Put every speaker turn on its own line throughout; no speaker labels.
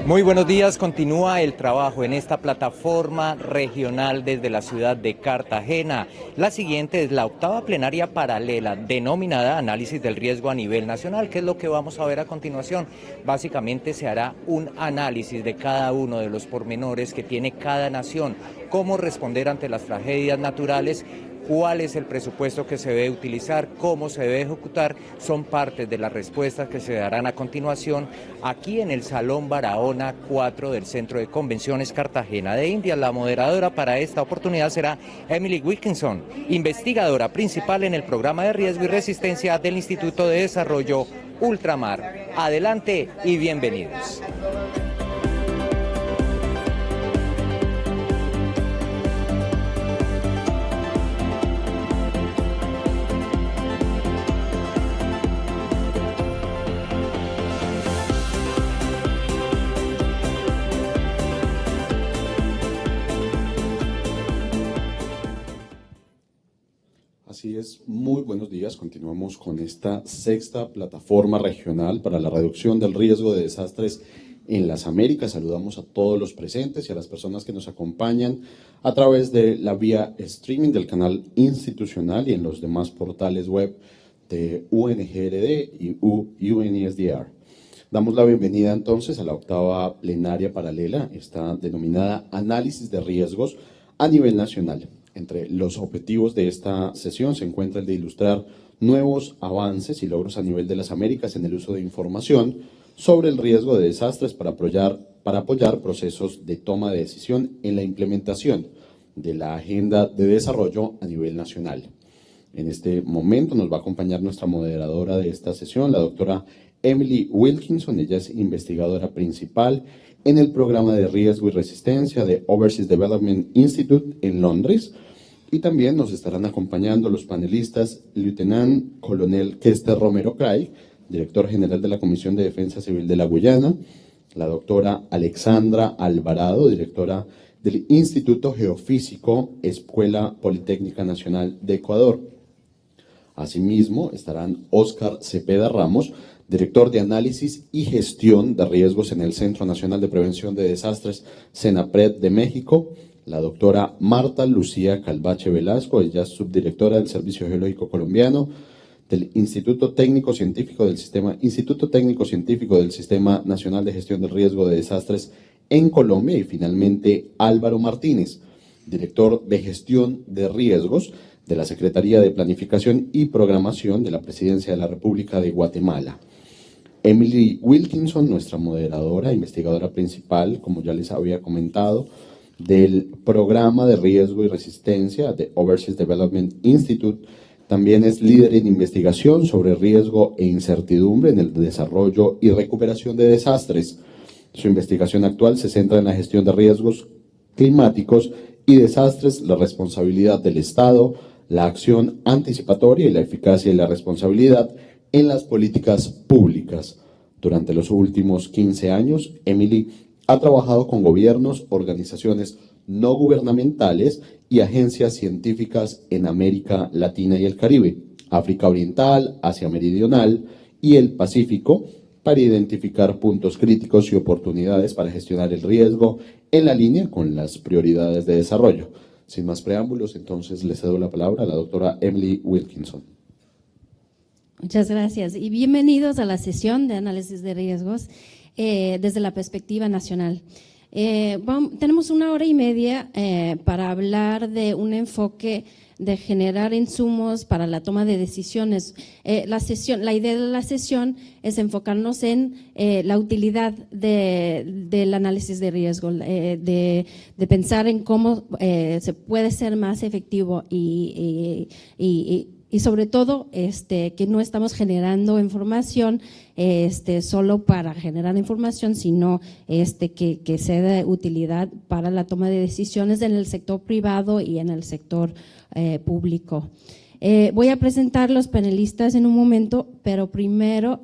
Muy buenos días, continúa el trabajo en esta plataforma regional desde la ciudad de Cartagena. La siguiente es la octava plenaria paralela denominada Análisis del Riesgo a nivel nacional. ¿Qué es lo que vamos a ver a continuación? Básicamente se hará un análisis de cada uno de los pormenores que tiene cada nación, cómo responder ante las tragedias naturales, cuál es el presupuesto que se debe utilizar, cómo se debe ejecutar, son partes de las respuestas que se darán a continuación aquí en el Salón Barahona 4 del Centro de Convenciones Cartagena de Indias. La moderadora para esta oportunidad será Emily Wilkinson, investigadora principal en el programa de riesgo y resistencia del Instituto de Desarrollo Ultramar. Adelante y bienvenidos.
Así es, muy buenos días. Continuamos con esta sexta plataforma regional para la reducción del riesgo de desastres en las Américas. Saludamos a todos los presentes y a las personas que nos acompañan a través de la vía streaming del canal institucional y en los demás portales web de UNGRD y UNISDR. Damos la bienvenida entonces a la octava plenaria paralela, está denominada Análisis de Riesgos a nivel nacional. Entre los objetivos de esta sesión se encuentra el de ilustrar nuevos avances y logros a nivel de las Américas en el uso de información sobre el riesgo de desastres para apoyar procesos de toma de decisión en la implementación de la Agenda de Desarrollo a nivel nacional. En este momento nos va a acompañar nuestra moderadora de esta sesión, la doctora Emily Wilkinson. Ella es investigadora principal en el programa de riesgo y resistencia de Overseas Development Institute en Londres. Y también nos estarán acompañando los panelistas Lieutenant Colonel Kester Romero Craig, director general de la Comisión de Defensa Civil de la Guyana, la doctora Alexandra Alvarado, directora del Instituto Geofísico, Escuela Politécnica Nacional de Ecuador. Asimismo, estarán Óscar Cepeda Ramos, director de Análisis y Gestión de Riesgos en el Centro Nacional de Prevención de Desastres, CENAPRED de México, la doctora Marta Lucía Calvache Velasco, ella es subdirectora del Servicio Geológico Colombiano, del Instituto Técnico Científico del Sistema Nacional de Gestión del Riesgo de Desastres en Colombia, y finalmente Álvaro Martínez, director de Gestión de Riesgos de la Secretaría de Planificación y Programación de la Presidencia de la República de Guatemala. Emily Wilkinson, nuestra moderadora, investigadora principal, como ya les había comentado, del programa de riesgo y resistencia de Overseas Development Institute, también es líder en investigación sobre riesgo e incertidumbre en el desarrollo y recuperación de desastres. Su investigación actual se centra en la gestión de riesgos climáticos y desastres, la responsabilidad del Estado, la acción anticipatoria y la eficacia y la responsabilidad en las políticas públicas. Durante los últimos 15 años, Emily ha trabajado con gobiernos, organizaciones no gubernamentales y agencias científicas en América Latina y el Caribe, África Oriental, Asia Meridional y el Pacífico, para identificar puntos críticos y oportunidades para gestionar el riesgo en la línea con las prioridades de desarrollo. Sin más preámbulos, entonces le cedo la palabra a la doctora Emily Wilkinson.
Muchas gracias y bienvenidos a la sesión de análisis de riesgos desde la perspectiva nacional. Tenemos 1 hora y media para hablar de un enfoque de generar insumos para la toma de decisiones. La idea de la sesión es enfocarnos en la utilidad del análisis de riesgo, de pensar en cómo se puede ser más efectivo y sobre todo que no estamos generando información solo para generar información, sino que sea de utilidad para la toma de decisiones en el sector privado y en el sector público. Voy a presentar los panelistas en un momento, pero primero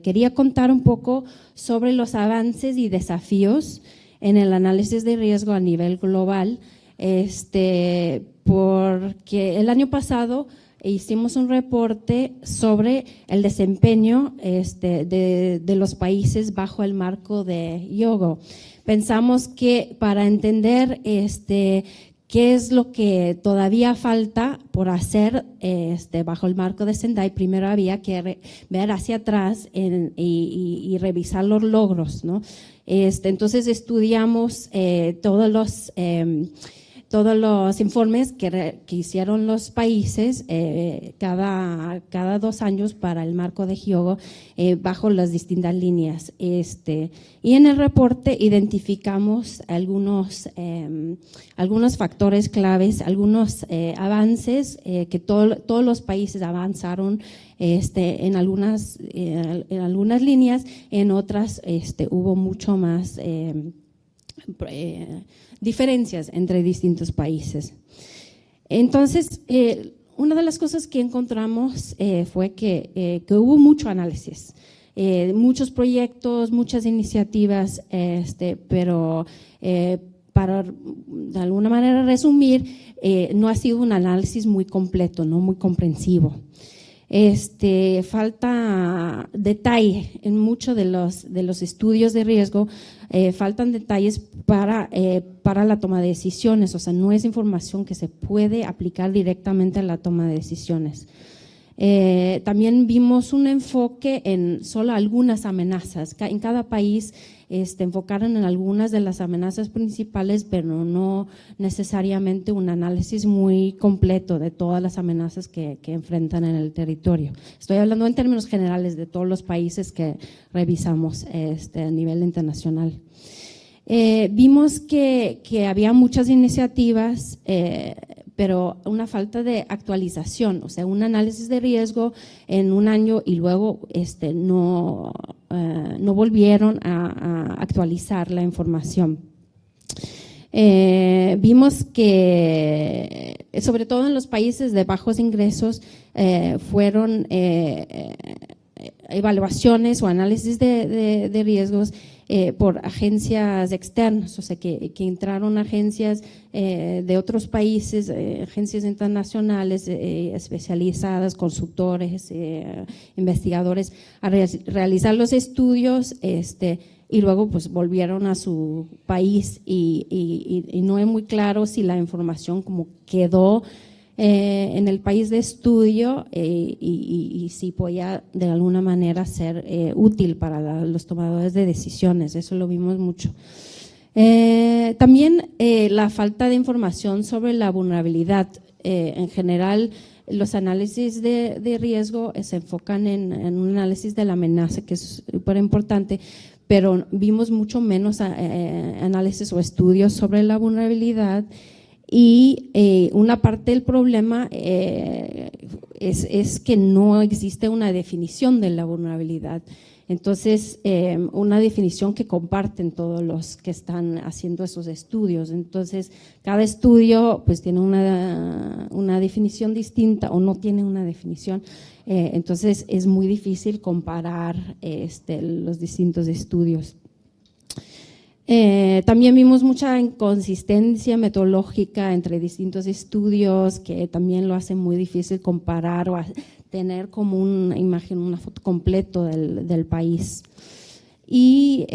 quería contar un poco sobre los avances y desafíos en el análisis de riesgo a nivel global, porque el año pasado e hicimos un reporte sobre el desempeño de los países bajo el marco de Hyogo. Pensamos que para entender qué es lo que todavía falta por hacer bajo el marco de Sendai, primero había que ver hacia atrás y revisar los logros, ¿no? Entonces estudiamos todos los informes que hicieron los países cada 2 años para el marco de Hyogo bajo las distintas líneas. Y en el reporte identificamos algunos factores claves, algunos avances que todos los países avanzaron en algunas líneas, en otras hubo mucho más diferencias entre distintos países. Entonces, una de las cosas que encontramos fue que hubo mucho análisis, muchos proyectos, muchas iniciativas, pero para de alguna manera resumir, no ha sido un análisis muy completo, no muy comprensivo. Falta detalle en muchos de los estudios de riesgo, faltan detalles para la toma de decisiones, o sea, no es información que se puede aplicar directamente a la toma de decisiones. También vimos un enfoque en solo algunas amenazas. En cada país enfocaron en algunas de las amenazas principales, pero no necesariamente un análisis muy completo de todas las amenazas que enfrentan en el territorio. Estoy hablando en términos generales de todos los países que revisamos a nivel internacional. Vimos que había muchas iniciativas, pero una falta de actualización, o sea, un análisis de riesgo en un año y luego no volvieron a actualizar la información. Vimos que, sobre todo en los países de bajos ingresos, fueron evaluaciones o análisis de riesgos por agencias externas, o sea, que entraron agencias de otros países, agencias internacionales especializadas, consultores, investigadores, a realizar los estudios y luego pues volvieron a su país y no es muy claro si la información como quedó en el país de estudio y si podía de alguna manera ser útil para los tomadores de decisiones, eso lo vimos mucho. También la falta de información sobre la vulnerabilidad. En general, los análisis de riesgo se enfocan en un análisis de la amenaza, que es súper importante, pero vimos mucho menos análisis o estudios sobre la vulnerabilidad. Y una parte del problema es que no existe una definición de la vulnerabilidad. Entonces, una definición que comparten todos los que están haciendo esos estudios. Entonces, cada estudio pues tiene una definición distinta o no tiene una definición. Entonces, es muy difícil comparar los distintos estudios. También vimos mucha inconsistencia metodológica entre distintos estudios que también lo hace muy difícil comparar o tener como una imagen, una foto completo del país. Y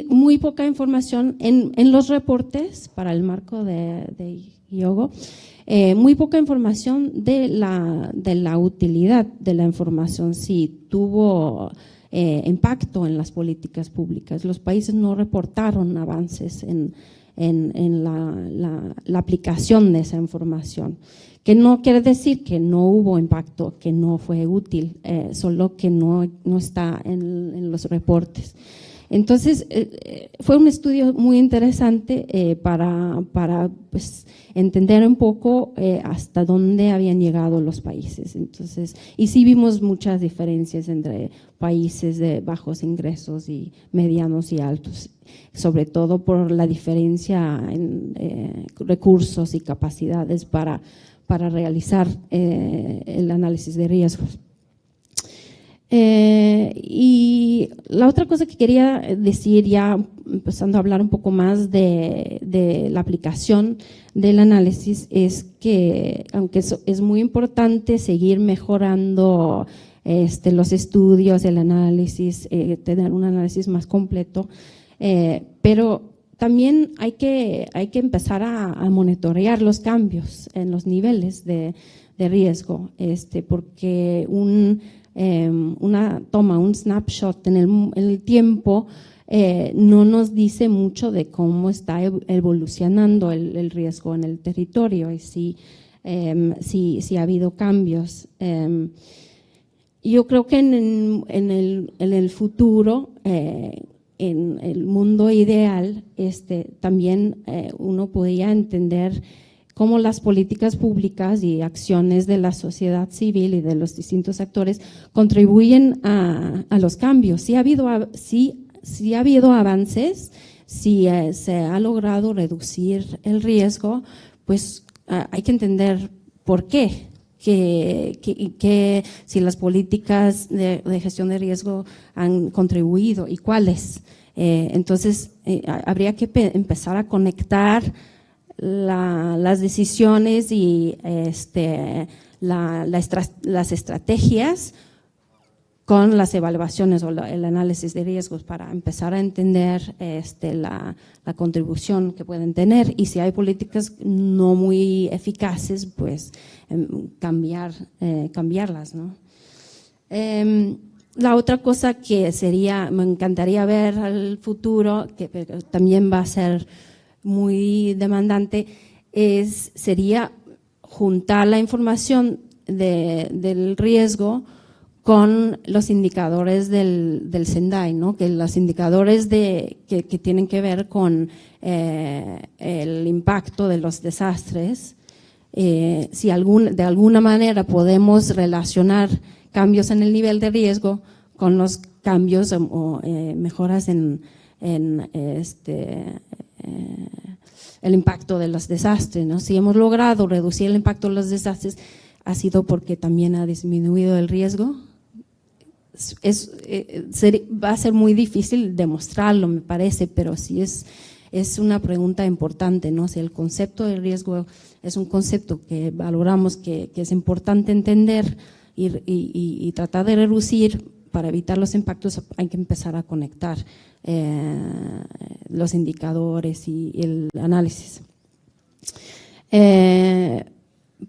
muy poca información en los reportes para el marco de Hyogo, muy poca información de la utilidad de la información, si tuvo impacto en las políticas públicas. Los países no reportaron avances en la aplicación de esa información, que no quiere decir que no hubo impacto, que no fue útil, solo que no está en los reportes. Entonces, fue un estudio muy interesante para pues, entender un poco hasta dónde habían llegado los países. Entonces, y sí vimos muchas diferencias entre países de bajos ingresos y medianos y altos, sobre todo por la diferencia en recursos y capacidades para realizar el análisis de riesgos. Y la otra cosa que quería decir ya empezando a hablar un poco más de la aplicación del análisis, es que aunque es muy importante seguir mejorando los estudios, el análisis, tener un análisis más completo, pero también hay que empezar a monitorear los cambios en los niveles de riesgo, porque una toma, un snapshot en el tiempo no nos dice mucho de cómo está evolucionando el riesgo en el territorio y si ha habido cambios. Yo creo que en el futuro, en el mundo ideal, también uno podría entender cómo las políticas públicas y acciones de la sociedad civil y de los distintos actores contribuyen a los cambios. Sí ha habido avances, si se ha logrado reducir el riesgo, pues hay que entender por qué. Que si las políticas de gestión de riesgo han contribuido y cuáles. Entonces, habría que empezar a conectar las decisiones y las estrategias con las evaluaciones o el análisis de riesgos para empezar a entender la contribución que pueden tener, y si hay políticas no muy eficaces, pues cambiarlas, ¿no? La otra cosa que me encantaría ver al futuro, que también va a ser muy demandante, sería juntar la información del riesgo con los indicadores del SENDAI, ¿no? Que los indicadores que tienen que ver con el impacto de los desastres, si de alguna manera podemos relacionar cambios en el nivel de riesgo con los cambios o mejoras en el impacto de los desastres, ¿no? Si hemos logrado reducir el impacto de los desastres, ha sido porque también ha disminuido el riesgo. Va a ser muy difícil demostrarlo, me parece, pero sí es una pregunta importante, ¿no? Si el concepto de riesgo es un concepto que valoramos, que es importante entender y tratar de reducir para evitar los impactos, hay que empezar a conectar los indicadores y el análisis.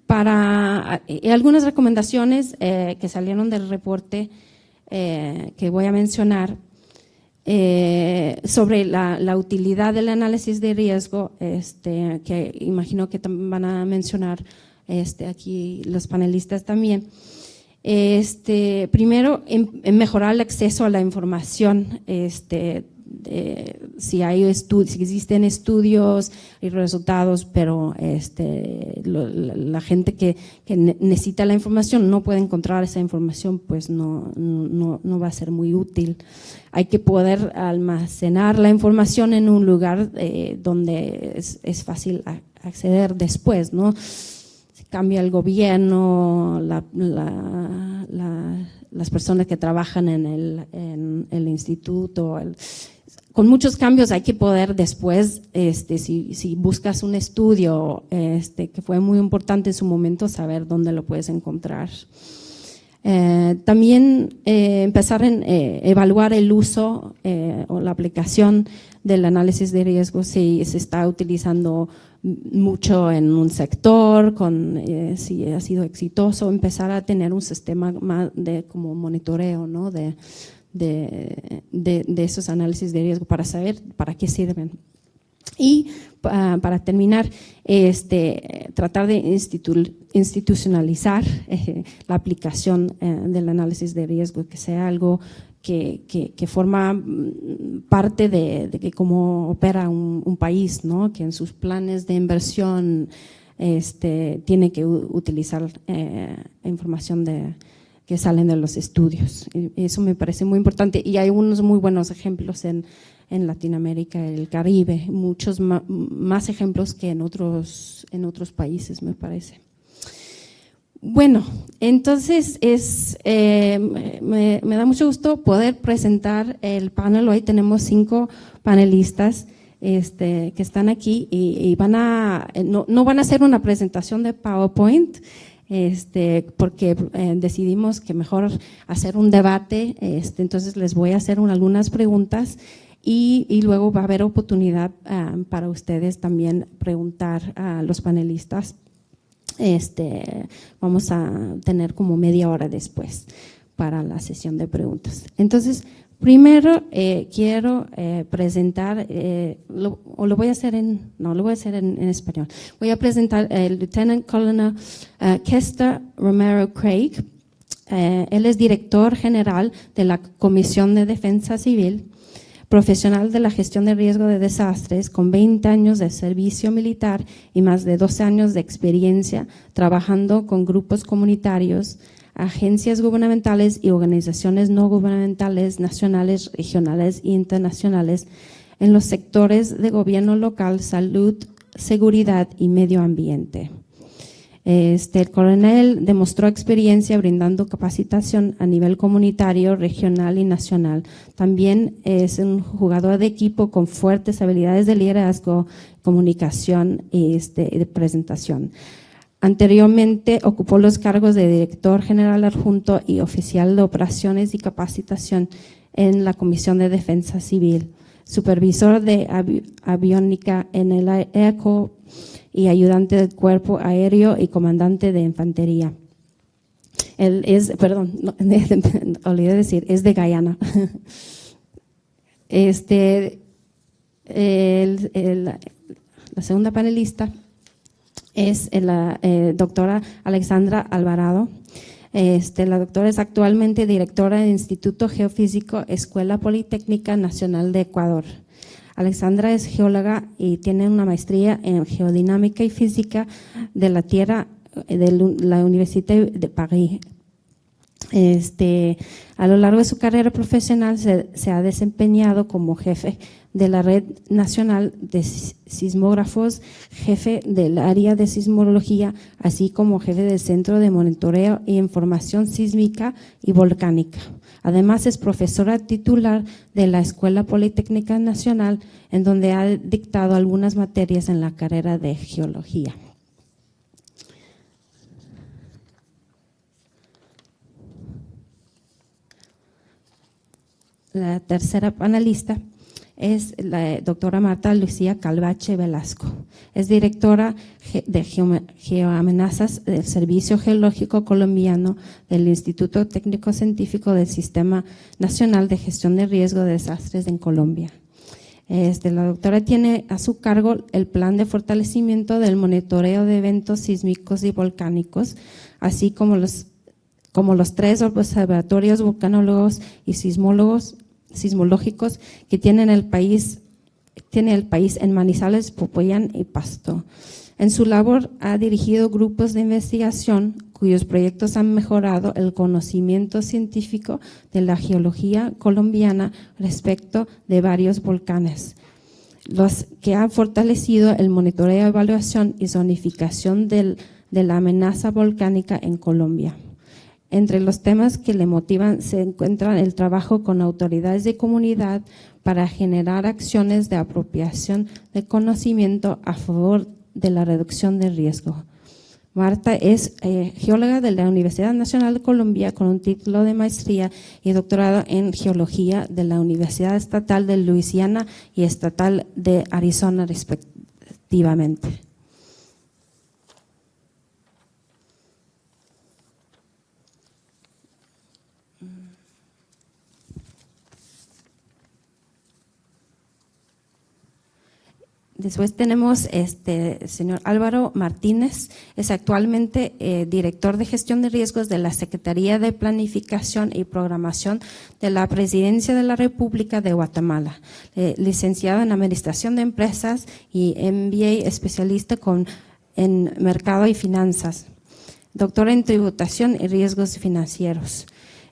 Algunas recomendaciones que salieron del reporte que voy a mencionar sobre la utilidad del análisis de riesgo, que imagino que van a mencionar aquí los panelistas también. Primero, en mejorar el acceso a la información, si existen estudios y resultados, pero la gente que necesita la información no puede encontrar esa información, pues no va a ser muy útil. Hay que poder almacenar la información en un lugar donde es fácil acceder después, ¿no? Cambia el gobierno, las personas que trabajan en el instituto, con muchos cambios hay que poder después, si buscas un estudio que fue muy importante en su momento, saber dónde lo puedes encontrar. También empezar a evaluar el uso o la aplicación del análisis de riesgo, si se está utilizando mucho en un sector, si ha sido exitoso, empezar a tener un sistema más de como monitoreo, ¿no? de esos análisis de riesgo para saber para qué sirven. Y para terminar, tratar de institucionalizar la aplicación del análisis de riesgo, que sea algo que forma parte de cómo opera un país, ¿no? Que en sus planes de inversión tiene que utilizar información que salen de los estudios. Eso me parece muy importante y hay unos muy buenos ejemplos en Latinoamérica, el Caribe, muchos más ejemplos que en otros países, me parece. Bueno, entonces me da mucho gusto poder presentar el panel. Hoy tenemos 5 panelistas que están aquí y no van a hacer una presentación de PowerPoint, porque decidimos que mejor hacer un debate. Entonces les voy a hacer algunas preguntas y luego va a haber oportunidad para ustedes también preguntar a los panelistas. Vamos a tener como media hora después para la sesión de preguntas. Entonces, primero quiero presentar, lo voy a hacer en español. Voy a presentar el Lieutenant Colonel Kester Romero Craig. Él es director general de la Comisión de Defensa Civil, profesional de la gestión de riesgo de desastres, con 20 años de servicio militar y más de 12 años de experiencia trabajando con grupos comunitarios, agencias gubernamentales y organizaciones no gubernamentales nacionales, regionales e internacionales en los sectores de gobierno local, salud, seguridad y medio ambiente. El coronel demostró experiencia brindando capacitación a nivel comunitario, regional y nacional. También es un jugador de equipo con fuertes habilidades de liderazgo, comunicación y de presentación. Anteriormente ocupó los cargos de director general adjunto y oficial de operaciones y capacitación en la Comisión de Defensa Civil, supervisor de aviónica en el ECO y ayudante del cuerpo aéreo y comandante de infantería. Él es, perdón, olvidé decir, es de Guyana. La segunda panelista es la doctora Alexandra Alvarado. La doctora es actualmente directora del Instituto Geofísico, Escuela Politécnica Nacional de Ecuador. Alexandra es geóloga y tiene una maestría en geodinámica y física de la Tierra de la Universidad de París. A lo largo de su carrera profesional se ha desempeñado como jefe de la Red Nacional de Sismógrafos, jefe del área de sismología, así como jefe del Centro de Monitoreo e Información Sísmica y Volcánica. Además, es profesora titular de la Escuela Politécnica Nacional, en donde ha dictado algunas materias en la carrera de geología. La tercera panelista es la doctora Marta Lucía Calvache Velasco. Es directora de Geoamenazas del Servicio Geológico Colombiano del Instituto Técnico Científico del Sistema Nacional de Gestión de Riesgo de Desastres en Colombia. La doctora tiene a su cargo el plan de fortalecimiento del monitoreo de eventos sísmicos y volcánicos, así como los 3 observatorios volcanólogos y sismológicos que tiene el país en Manizales, Popayán y Pasto. En su labor ha dirigido grupos de investigación cuyos proyectos han mejorado el conocimiento científico de la geología colombiana respecto de varios volcanes, los que han fortalecido el monitoreo, evaluación y zonificación de la amenaza volcánica en Colombia. Entre los temas que le motivan se encuentran el trabajo con autoridades de comunidad para generar acciones de apropiación de conocimiento a favor de la reducción de riesgo. Marta es geóloga de la Universidad Nacional de Colombia con un título de maestría y doctorado en geología de la Universidad Estatal de Luisiana y Estatal de Arizona, respectivamente. Después tenemos señor Álvaro Martínez, es actualmente director de gestión de riesgos de la Secretaría de Planificación y Programación de la Presidencia de la República de Guatemala, licenciado en Administración de Empresas y MBA especialista en Mercado y Finanzas, doctor en Tributación y Riesgos Financieros.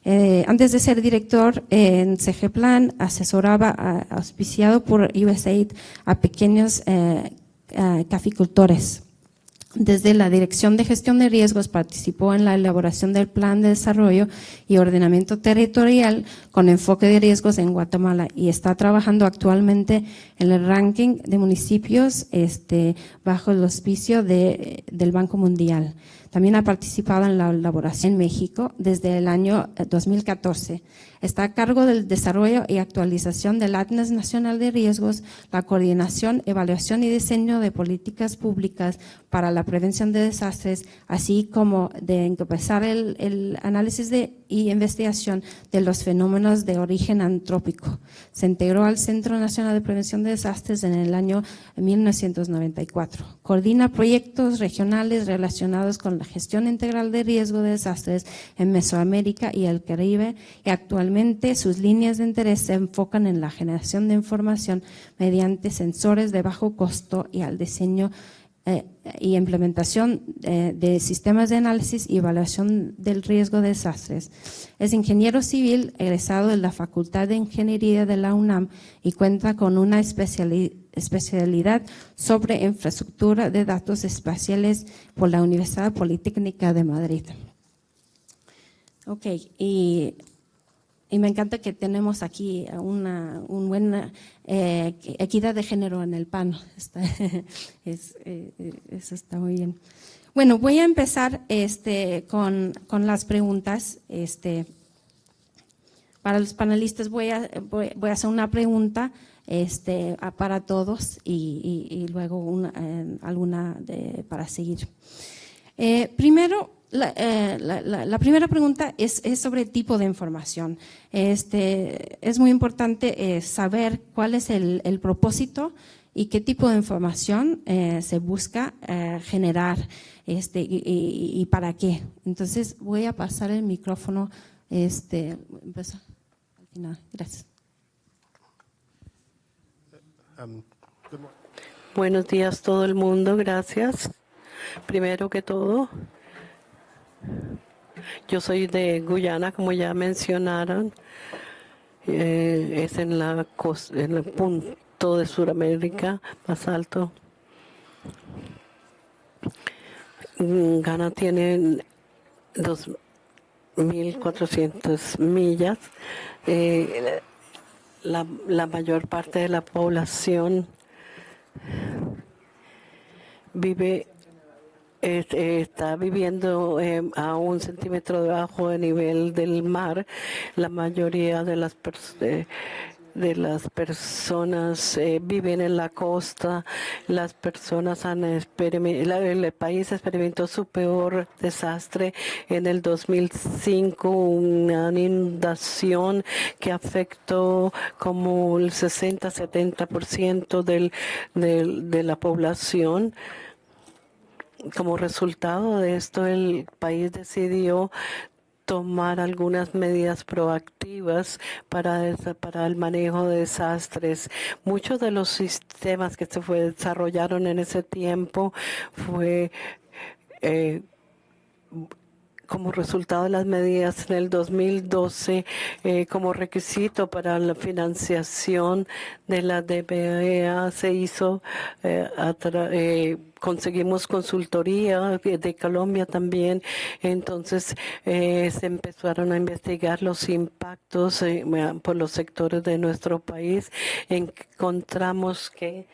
Antes de ser director en CGPlan, asesoraba auspiciado por USAID a pequeños caficultores. Desde la Dirección de Gestión de Riesgos participó en la elaboración del Plan de Desarrollo y Ordenamiento Territorial con enfoque de riesgos en Guatemala y está trabajando actualmente en el ranking de municipios bajo el auspicio del Banco Mundial. También ha participado en la elaboración en México desde el año 2014. Está a cargo del desarrollo y actualización del Atlas Nacional de Riesgos, la coordinación, evaluación y diseño de políticas públicas para la prevención de desastres, así como de encabezar el análisis y investigación de los fenómenos de origen antrópico. Se integró al Centro Nacional de Prevención de Desastres en el año 1994. Coordina proyectos regionales relacionados con la gestión integral de riesgo de desastres en Mesoamérica y el Caribe, y actualmente sus líneas de interés se enfocan en la generación de información mediante sensores de bajo costo y al diseño y implementación de sistemas de análisis y evaluación del riesgo de desastres. Es ingeniero civil egresado de la Facultad de Ingeniería de la UNAM y cuenta con una especialidad sobre infraestructura de datos espaciales por la Universidad Politécnica de Madrid. Ok, y me encanta que tenemos aquí una buena equidad de género en el panel. Eso está muy bien. Bueno, voy a empezar con las preguntas. Para los panelistas voy a hacer una pregunta para todos y luego alguna para seguir. Primero, la primera pregunta es sobre el tipo de información. Es muy importante saber cuál es el propósito y qué tipo de información se busca generar y para qué. Entonces voy a pasar el micrófono empezar al final. Gracias.
Buenos días todo el mundo, gracias. Primero que todo, yo soy de Guyana, como ya mencionaron, es en el punto de Sudamérica más alto. Ghana tiene 2.400 millas. La mayor parte de la población está viviendo a 1 centímetro debajo del nivel del mar. La mayoría de las personas viven en la costa. Las personas el país experimentó su peor desastre en el 2005, una inundación que afectó como el 60-70% de la población. Como resultado de esto, el país decidió tomar algunas medidas proactivas para el manejo de desastres. Muchos de los sistemas que se desarrollaron en ese tiempo fue como resultado de las medidas en el 2012 como requisito para la financiación de la DBEA se hizo conseguimos consultoría de Colombia también. Entonces se empezaron a investigar los impactos por los sectores de nuestro país. Encontramos que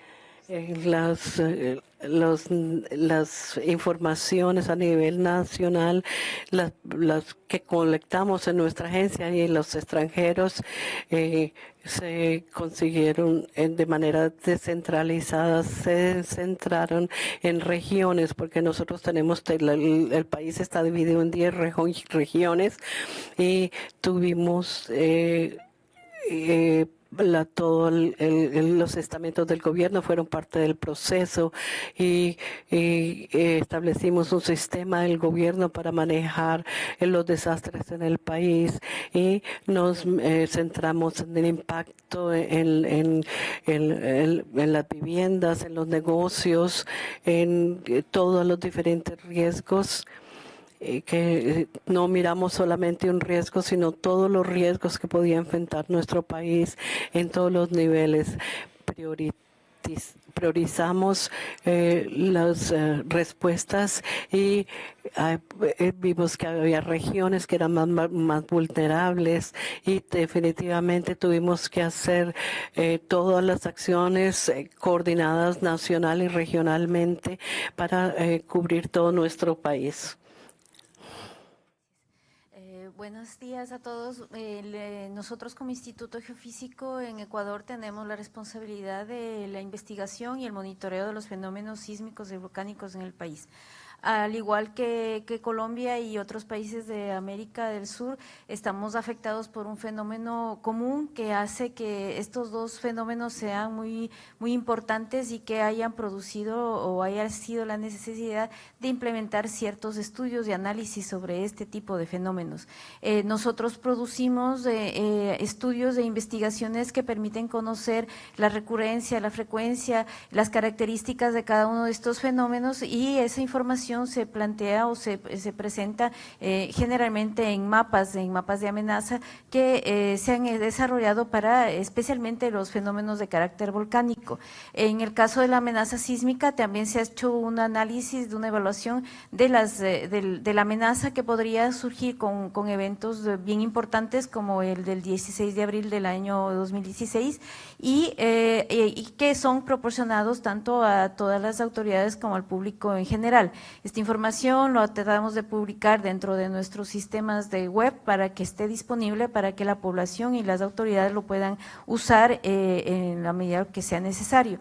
las informaciones a nivel nacional, las que colectamos en nuestra agencia y en los extranjeros, se consiguieron de manera descentralizada, se centraron en regiones, porque nosotros tenemos, el país está dividido en 10 regiones y tuvimos todos los estamentos del gobierno fueron parte del proceso y establecimos un sistema del gobierno para manejar los desastres en el país y nos centramos en el impacto en las viviendas, en los negocios, en todos los diferentes riesgos. Que no miramos solamente un riesgo, sino todos los riesgos que podía enfrentar nuestro país en todos los niveles. priorizamos las respuestas y vimos que había regiones que eran más vulnerables y definitivamente tuvimos que hacer todas las acciones coordinadas nacional y regionalmente para cubrir todo nuestro país.
Buenos días a todos. Nosotros como Instituto Geofísico en Ecuador tenemos la responsabilidad de la investigación y el monitoreo de los fenómenos sísmicos y volcánicos en el país. Al igual que Colombia y otros países de América del Sur, estamos afectados por un fenómeno común que hace que estos dos fenómenos sean muy importantes y que hayan producido o haya sido la necesidad de implementar ciertos estudios y análisis sobre este tipo de fenómenos. Nosotros producimos estudios de investigaciones que permiten conocer la recurrencia, la frecuencia, las características de cada uno de estos fenómenos, y esa información se plantea o se presenta generalmente en mapas de amenaza que se han desarrollado para especialmente los fenómenos de carácter volcánico. En el caso de la amenaza sísmica también se ha hecho un análisis de una evaluación de la amenaza que podría surgir con eventos bien importantes como el del 16 de abril del año 2016 y que son proporcionados tanto a todas las autoridades como al público en general. Esta información lo tratamos de publicar dentro de nuestros sistemas de web para que esté disponible para que la población y las autoridades lo puedan usar en la medida que sea necesario.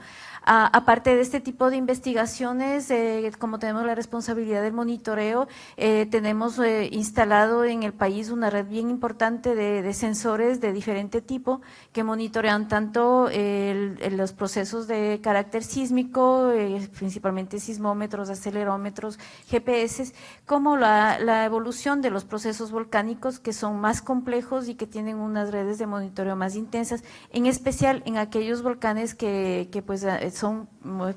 Aparte de este tipo de investigaciones, como tenemos la responsabilidad del monitoreo, tenemos instalado en el país una red bien importante de sensores de diferente tipo que monitorean tanto los procesos de carácter sísmico, principalmente sismómetros, acelerómetros, GPS, como la evolución de los procesos volcánicos que son más complejos y que tienen unas redes de monitoreo más intensas, en especial en aquellos volcanes que pues son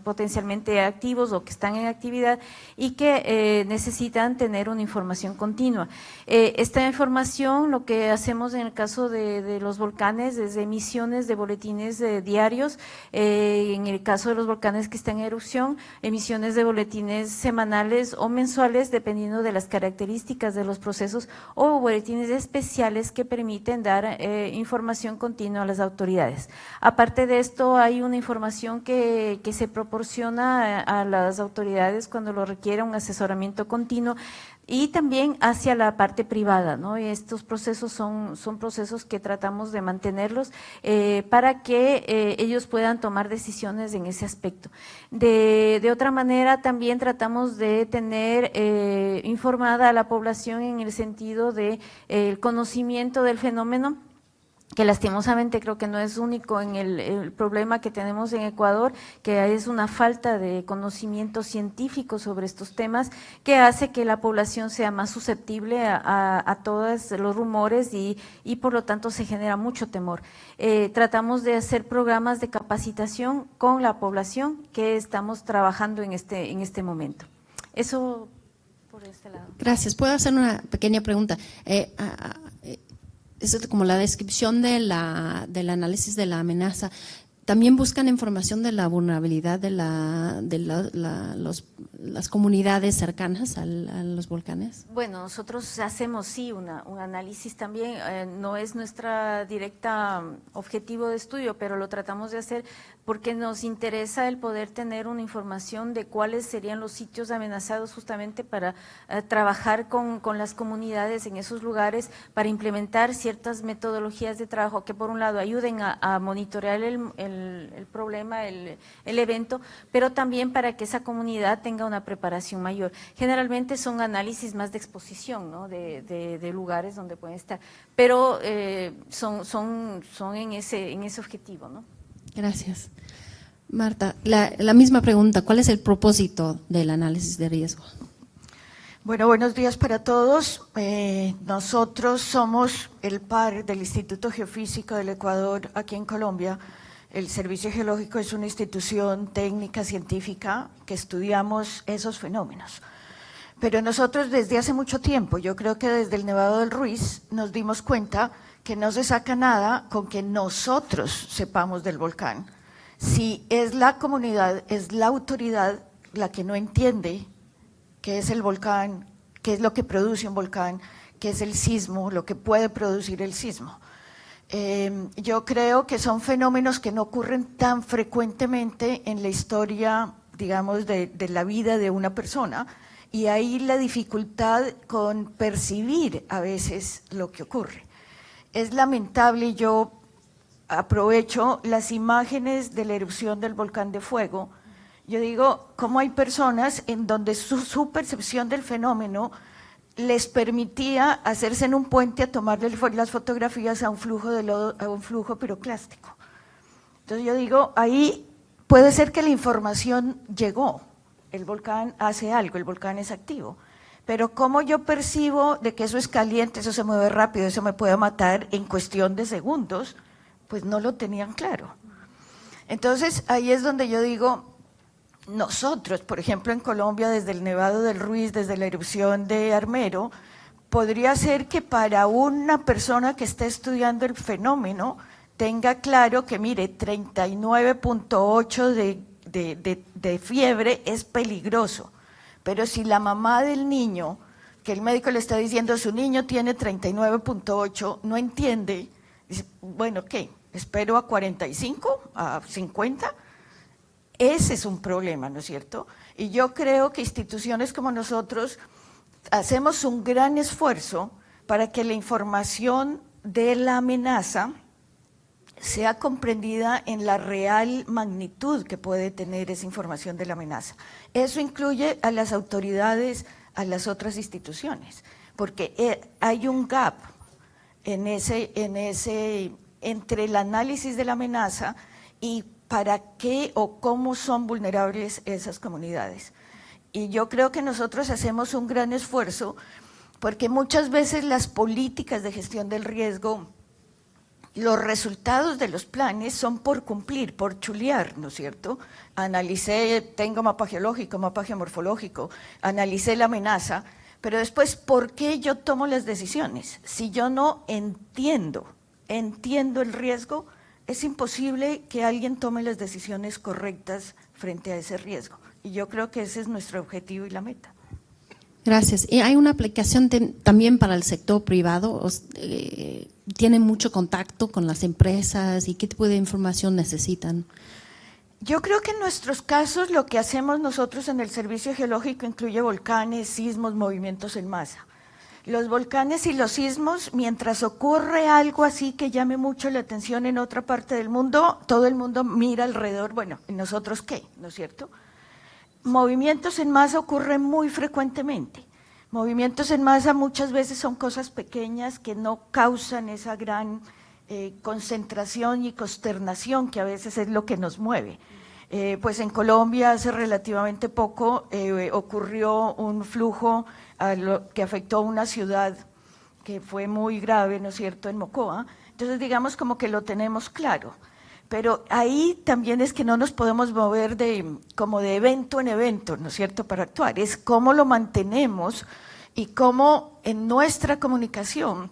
potencialmente activos o que están en actividad y que necesitan tener una información continua. Esta información, lo que hacemos en el caso de los volcanes es emisiones de boletines diarios, en el caso de los volcanes que están en erupción, emisiones de boletines semanales o mensuales dependiendo de las características de los procesos, o boletines especiales que permiten dar información continua a las autoridades. Aparte de esto, hay una información que se proporciona a las autoridades cuando lo requiera, un asesoramiento continuo, y también hacia la parte privada, ¿no? Estos procesos son procesos que tratamos de mantenerlos para que ellos puedan tomar decisiones en ese aspecto. De otra manera, también tratamos de tener informada a la población en el sentido de el conocimiento del fenómeno, que lastimosamente creo que no es único en el problema que tenemos en Ecuador, que es una falta de conocimiento científico sobre estos temas, que hace que la población sea más susceptible a todos los rumores y por lo tanto se genera mucho temor. Tratamos de hacer programas de capacitación con la población que estamos trabajando en este momento. Eso por este lado.
Gracias. ¿Puedo hacer una pequeña pregunta? Es como la descripción del análisis de la amenaza. ¿También buscan información de la vulnerabilidad de las comunidades cercanas a los volcanes?
Bueno, nosotros hacemos sí un análisis también, no es nuestra directa objetivo de estudio, pero lo tratamos de hacer porque nos interesa el poder tener una información de cuáles serían los sitios amenazados justamente para trabajar con las comunidades en esos lugares, para implementar ciertas metodologías de trabajo que por un lado ayuden a monitorear el problema, el evento, pero también para que esa comunidad tenga una preparación mayor. Generalmente son análisis más de exposición, ¿no? de lugares donde pueden estar, pero son en ese objetivo, ¿no?
Gracias. Marta, la misma pregunta, ¿cuál es el propósito del análisis de riesgo?
Bueno, buenos días para todos. Nosotros somos el PAR del Instituto Geofísico del Ecuador aquí en Colombia. El Servicio Geológico es una institución técnica científica que estudiamos esos fenómenos. Pero nosotros desde hace mucho tiempo, yo creo que desde el Nevado del Ruiz, nos dimos cuenta que no se saca nada con que nosotros sepamos del volcán, si es la comunidad, es la autoridad la que no entiende qué es el volcán, qué es lo que produce un volcán, qué es el sismo, lo que puede producir el sismo. Yo creo que son fenómenos que no ocurren tan frecuentemente en la historia, digamos, de la vida de una persona, y ahí la dificultad con percibir a veces lo que ocurre. Es lamentable, yo aprovecho las imágenes de la erupción del volcán de fuego. Yo digo, cómo hay personas en donde su percepción del fenómeno les permitía hacerse en un puente a tomarle las fotografías a un flujo de lodo, a un flujo piroclástico. Entonces yo digo, ahí puede ser que la información llegó, el volcán hace algo, el volcán es activo, pero cómo yo percibo de que eso es caliente, eso se mueve rápido, eso me puede matar en cuestión de segundos, pues no lo tenían claro. Entonces ahí es donde yo digo, nosotros, por ejemplo, en Colombia, desde el Nevado del Ruiz, desde la erupción de Armero, podría ser que para una persona que esté estudiando el fenómeno tenga claro que, mire, 39.8 de fiebre es peligroso, pero si la mamá del niño, que el médico le está diciendo su niño tiene 39.8, no entiende, dice, bueno, ¿qué? ¿Espero a 45, a 50? Ese es un problema, ¿no es cierto? Y yo creo que instituciones como nosotros hacemos un gran esfuerzo para que la información de la amenaza sea comprendida en la real magnitud que puede tener esa información de la amenaza. Eso incluye a las autoridades, a las otras instituciones, porque hay un gap entre el análisis de la amenaza y para qué o cómo son vulnerables esas comunidades. Y yo creo que nosotros hacemos un gran esfuerzo porque muchas veces las políticas de gestión del riesgo, los resultados de los planes son por cumplir, por chulear, ¿no es cierto? Analicé, tengo mapa geológico, mapa geomorfológico, analicé la amenaza, pero después, ¿por qué yo tomo las decisiones? Si yo no entiendo el riesgo, es imposible que alguien tome las decisiones correctas frente a ese riesgo. Y yo creo que ese es nuestro objetivo y la meta.
Gracias. ¿Y hay una aplicación también para el sector privado? ¿Tienen mucho contacto con las empresas y qué tipo de información necesitan?
Yo creo que en nuestros casos lo que hacemos nosotros en el Servicio Geológico incluye volcanes, sismos, movimientos en masa. Los volcanes y los sismos, mientras ocurre algo así que llame mucho la atención en otra parte del mundo, todo el mundo mira alrededor, bueno, ¿y nosotros qué? ¿No es cierto? Movimientos en masa ocurren muy frecuentemente. Movimientos en masa muchas veces son cosas pequeñas que no causan esa gran concentración y consternación que a veces es lo que nos mueve. Pues en Colombia hace relativamente poco ocurrió un flujo que afectó a una ciudad que fue muy grave, ¿no es cierto?, en Mocoa. Entonces digamos como que lo tenemos claro, pero ahí también es que no nos podemos mover como de evento en evento, ¿no es cierto?, para actuar. Es cómo lo mantenemos y cómo en nuestra comunicación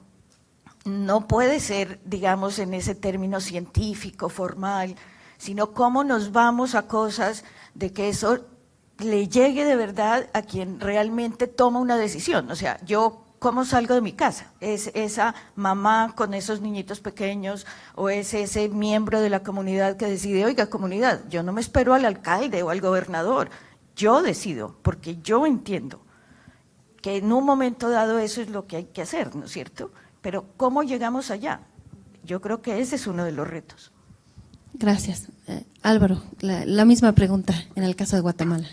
no puede ser, digamos, en ese término científico, formal, sino cómo nos vamos a cosas de que eso le llegue de verdad a quien realmente toma una decisión. O sea, yo cómo salgo de mi casa, es esa mamá con esos niñitos pequeños o es ese miembro de la comunidad que decide, oiga, comunidad, yo no me espero al alcalde o al gobernador, yo decido, porque yo entiendo que en un momento dado eso es lo que hay que hacer, ¿no es cierto? Pero ¿cómo llegamos allá? Yo creo que ese es uno de los retos.
Gracias. Álvaro, la misma pregunta en el caso de Guatemala.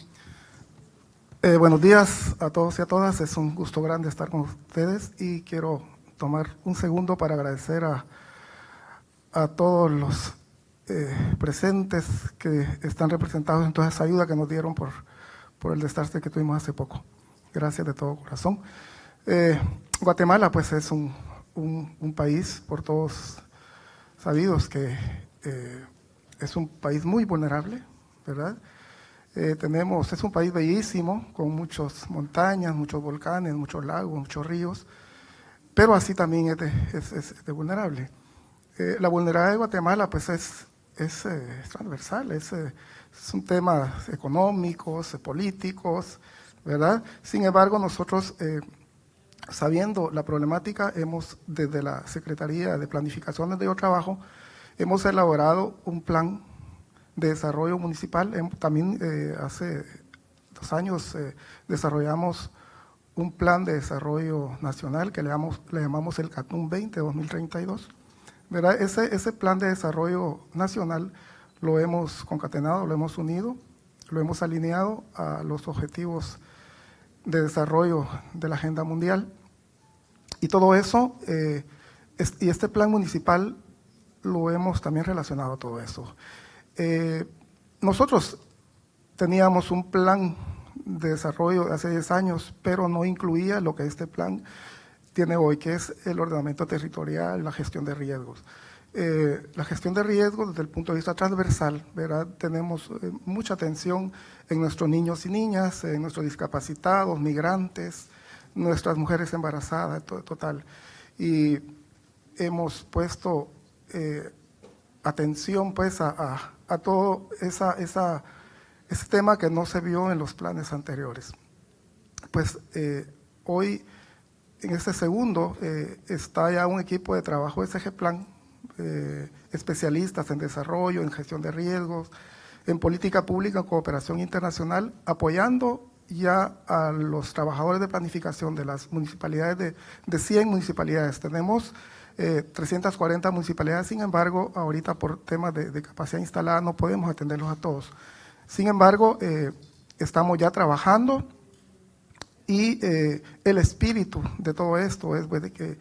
Buenos días a todos y a todas, es un gusto grande estar con ustedes y quiero tomar un segundo para agradecer a todos los presentes que están representados en toda esa ayuda que nos dieron por el desastre que tuvimos hace poco. Gracias de todo corazón. Guatemala pues es un país por todos sabidos que es un país muy vulnerable, ¿verdad? Es un país bellísimo, con muchas montañas, muchos volcanes, muchos lagos, muchos ríos, pero así también es de vulnerable. La vulnerabilidad de Guatemala pues es es transversal, es un tema económicos, políticos, ¿verdad? Sin embargo, nosotros, sabiendo la problemática, desde la Secretaría de Planificación donde yo trabajo, hemos elaborado un plan de desarrollo municipal. También hace 2 años desarrollamos un plan de desarrollo nacional que le llamamos el CATUM 20 2032. ¿Verdad? Ese plan de desarrollo nacional lo hemos concatenado, lo hemos unido, lo hemos alineado a los objetivos de desarrollo de la agenda mundial. Y todo eso, y este plan municipal lo hemos también relacionado a todo eso. Nosotros teníamos un plan de desarrollo de hace 10 años, pero no incluía lo que este plan tiene hoy, que es el ordenamiento territorial, la gestión de riesgos. La gestión de riesgos desde el punto de vista transversal, ¿verdad? Tenemos mucha atención en nuestros niños y niñas, en nuestros discapacitados, migrantes, nuestras mujeres embarazadas, total. Y hemos puesto atención pues a todo ese tema que no se vio en los planes anteriores. Pues hoy, en este segundo, está ya un equipo de trabajo de SG Plan, especialistas en desarrollo, en gestión de riesgos, en política pública, en cooperación internacional, apoyando ya a los trabajadores de planificación de las municipalidades, de 100 municipalidades. Tenemos 340 municipalidades, sin embargo, ahorita por temas de capacidad instalada no podemos atenderlos a todos. Sin embargo, estamos ya trabajando y el espíritu de todo esto es pues, de que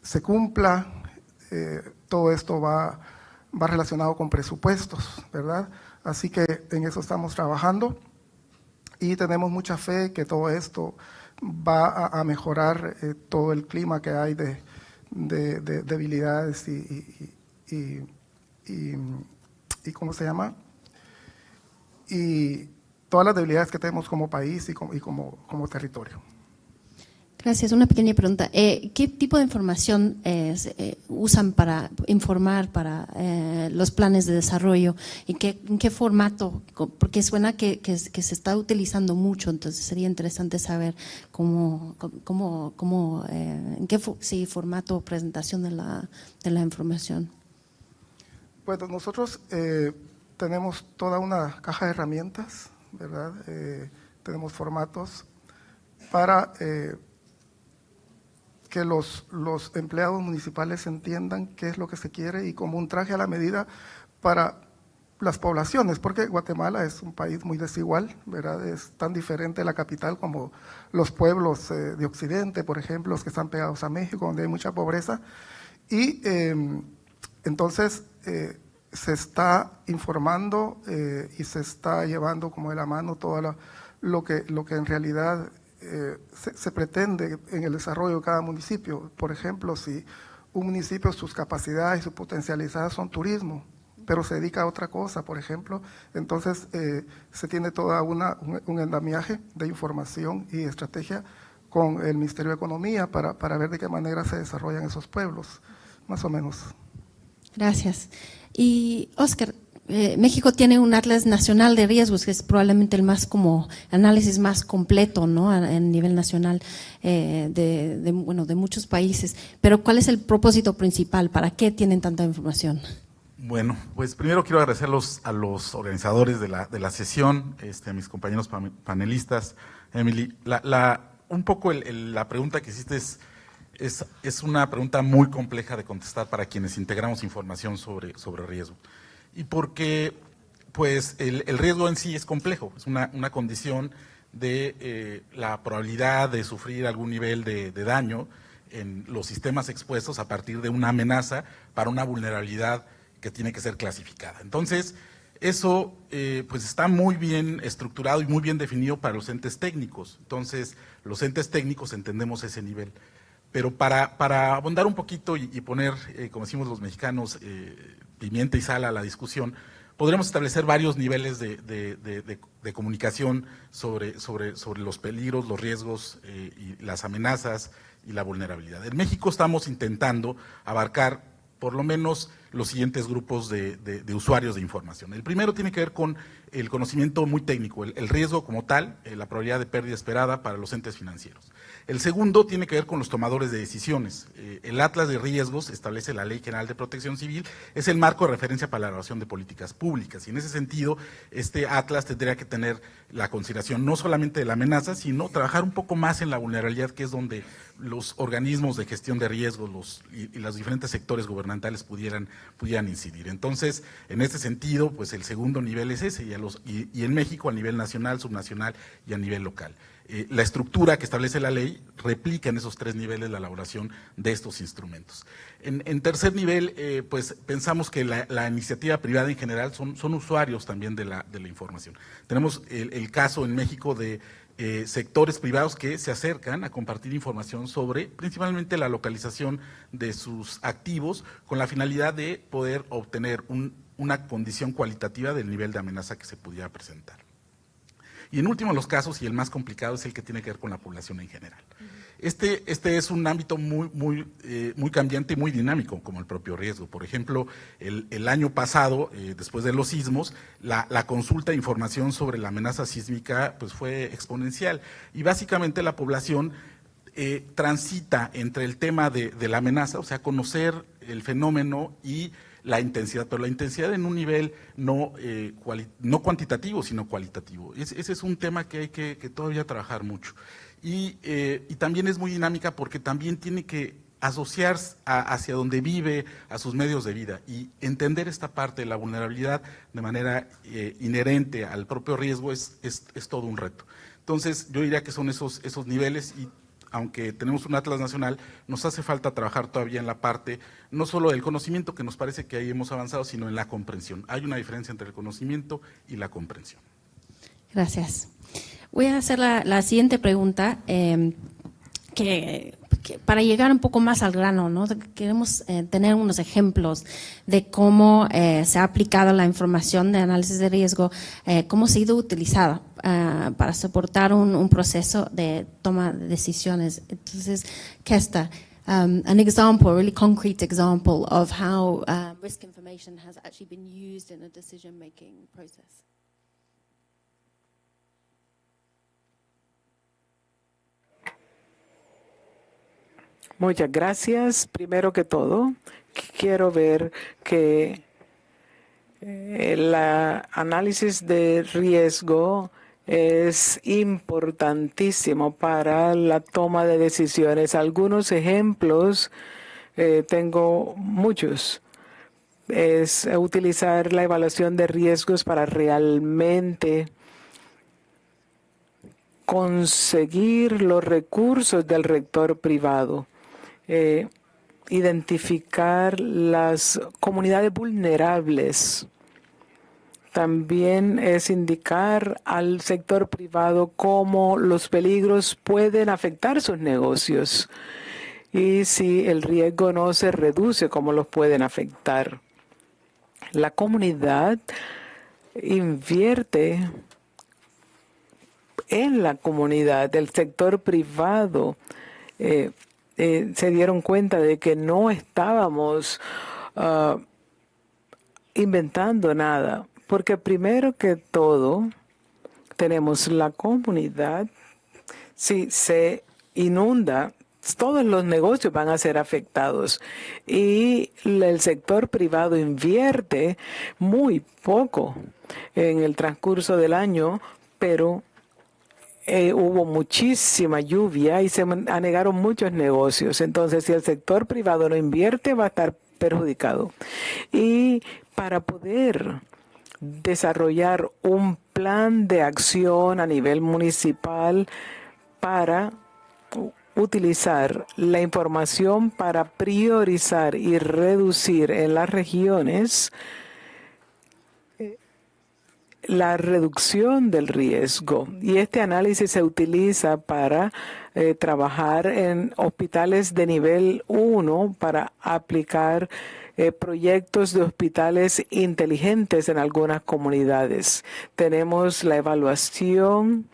se cumpla, todo esto va relacionado con presupuestos, ¿verdad? Así que en eso estamos trabajando y tenemos mucha fe que todo esto va a mejorar todo el clima que hay de debilidades y ¿cómo se llama? Y todas las debilidades que tenemos como país y como territorio.
Gracias. Una pequeña pregunta. ¿Qué tipo de información usan para informar para los planes de desarrollo? ¿Y en qué formato? Porque suena que se está utilizando mucho, entonces sería interesante saber en qué formato o presentación de la información.
Pues nosotros tenemos toda una caja de herramientas, ¿verdad? Tenemos formatos para que los empleados municipales entiendan qué es lo que se quiere y como un traje a la medida para las poblaciones, porque Guatemala es un país muy desigual, ¿verdad? Es tan diferente la capital como los pueblos de Occidente, por ejemplo, los que están pegados a México, donde hay mucha pobreza. Y entonces se está informando y se está llevando como de la mano todo lo que en realidad se pretende en el desarrollo de cada municipio. Por ejemplo, si un municipio, sus capacidades y sus potencialidades son turismo, pero se dedica a otra cosa, por ejemplo, entonces se tiene toda un andamiaje de información y estrategia con el Ministerio de Economía para ver de qué manera se desarrollan esos pueblos, más o menos.
Gracias. Y Óscar, México tiene un Atlas Nacional de Riesgos, que es probablemente el análisis más completo, ¿no? A nivel nacional de muchos países. Pero ¿cuál es el propósito principal? ¿Para qué tienen tanta información?
Bueno, pues primero quiero agradecer a los organizadores de la sesión, a mis compañeros panelistas. Emily, un poco la pregunta que hiciste es una pregunta muy compleja de contestar para quienes integramos información sobre riesgo. Y porque pues el riesgo en sí es complejo, es una condición de la probabilidad de sufrir algún nivel de daño en los sistemas expuestos a partir de una amenaza para una vulnerabilidad que tiene que ser clasificada. Entonces, eso pues está muy bien estructurado y muy bien definido para los entes técnicos. Entonces, los entes técnicos entendemos ese nivel. Pero para abundar un poquito y poner, como decimos los mexicanos, pimienta y sal a la discusión, podremos establecer varios niveles de comunicación sobre los peligros, los riesgos y las amenazas y la vulnerabilidad. En México estamos intentando abarcar por lo menos los siguientes grupos de usuarios de información. El primero tiene que ver con el conocimiento muy técnico, el riesgo como tal, la probabilidad de pérdida esperada para los entes financieros. El segundo tiene que ver con los tomadores de decisiones. El Atlas de Riesgos establece la Ley General de Protección Civil, es el marco de referencia para la elaboración de políticas públicas, y en ese sentido este Atlas tendría que tener la consideración no solamente de la amenaza, sino trabajar un poco más en la vulnerabilidad, que es donde los organismos de gestión de riesgos y los diferentes sectores gubernamentales pudieran incidir. Entonces, en este sentido, pues el segundo nivel es ese, y en México a nivel nacional, subnacional y a nivel local. La estructura que establece la ley replica en esos tres niveles la elaboración de estos instrumentos. En tercer nivel, pues pensamos que la iniciativa privada en general son usuarios también de la información. Tenemos el caso en México de sectores privados que se acercan a compartir información sobre principalmente la localización de sus activos con la finalidad de poder obtener una condición cualitativa del nivel de amenaza que se pudiera presentar. Y en último los casos, y el más complicado, es el que tiene que ver con la población en general. Este es un ámbito muy cambiante y muy dinámico, como el propio riesgo. Por ejemplo, el año pasado, después de los sismos, la consulta de información sobre la amenaza sísmica pues fue exponencial. Y básicamente la población transita entre el tema de la amenaza, o sea, conocer el fenómeno y la intensidad, pero la intensidad en un nivel no cuantitativo, sino cualitativo. Ese es un tema que hay que todavía trabajar mucho. Y también es muy dinámica porque también tiene que asociarse hacia donde vive, a sus medios de vida, y entender esta parte de la vulnerabilidad de manera inherente al propio riesgo es todo un reto. Entonces, yo diría que son esos niveles, y aunque tenemos un Atlas Nacional, nos hace falta trabajar todavía en la parte, no solo del conocimiento, que nos parece que ahí hemos avanzado, sino en la comprensión. Hay una diferencia entre el conocimiento y la comprensión.
Gracias. Voy a hacer la siguiente pregunta, que para llegar un poco más al grano, ¿no? Queremos tener unos ejemplos de cómo se ha aplicado la información de análisis de riesgo, cómo se ha ido utilizada para soportar un proceso de toma de decisiones. Entonces, Kesta, an example, a really concrete example of how risk information has actually been used in a decision-making process.
Muchas gracias. Primero que todo, quiero ver que el análisis de riesgo es importantísimo para la toma de decisiones. Algunos ejemplos, tengo muchos. Es utilizar la evaluación de riesgos para realmente conseguir los recursos del sector privado. Identificar las comunidades vulnerables. También es indicar al sector privado cómo los peligros pueden afectar sus negocios y si el riesgo no se reduce, cómo los pueden afectar. La comunidad invierte en la comunidad, el sector privado. Se dieron cuenta de que no estábamos inventando nada, porque primero que todo tenemos la comunidad. Si se inunda, todos los negocios van a ser afectados y el sector privado invierte muy poco en el transcurso del año, pero hubo muchísima lluvia y se anegaron muchos negocios. Entonces, si el sector privado no invierte, va a estar perjudicado. Y para poder desarrollar un plan de acción a nivel municipal para utilizar la información para priorizar y reducir en las regiones la reducción del riesgo. Y este análisis se utiliza para trabajar en hospitales de nivel 1 para aplicar proyectos de hospitales inteligentes en algunas comunidades. Tenemos la evaluación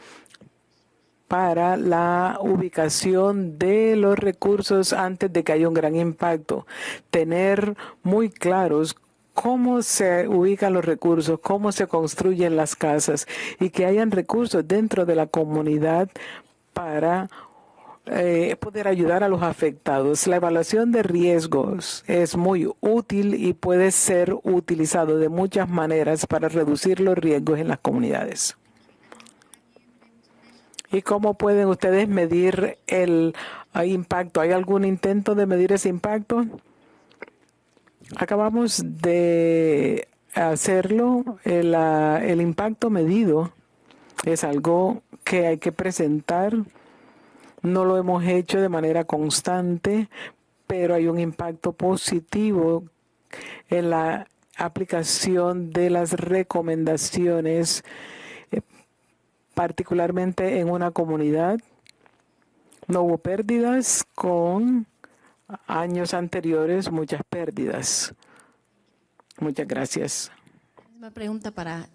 para la ubicación de los recursos antes de que haya un gran impacto. Tener muy claros cómo se ubican los recursos, cómo se construyen las casas y que hayan recursos dentro de la comunidad para poder ayudar a los afectados. La evaluación de riesgos es muy útil y puede ser utilizado de muchas maneras para reducir los riesgos en las comunidades. ¿Y cómo pueden ustedes medir el impacto? ¿Hay algún intento de medir ese impacto? Acabamos de hacerlo. El impacto medido es algo que hay que presentar. No lo hemos hecho de manera constante, pero hay un impacto positivo en la aplicación de las recomendaciones, particularmente en una comunidad. No hubo pérdidas con años anteriores, muchas pérdidas. Muchas gracias.
Una pregunta para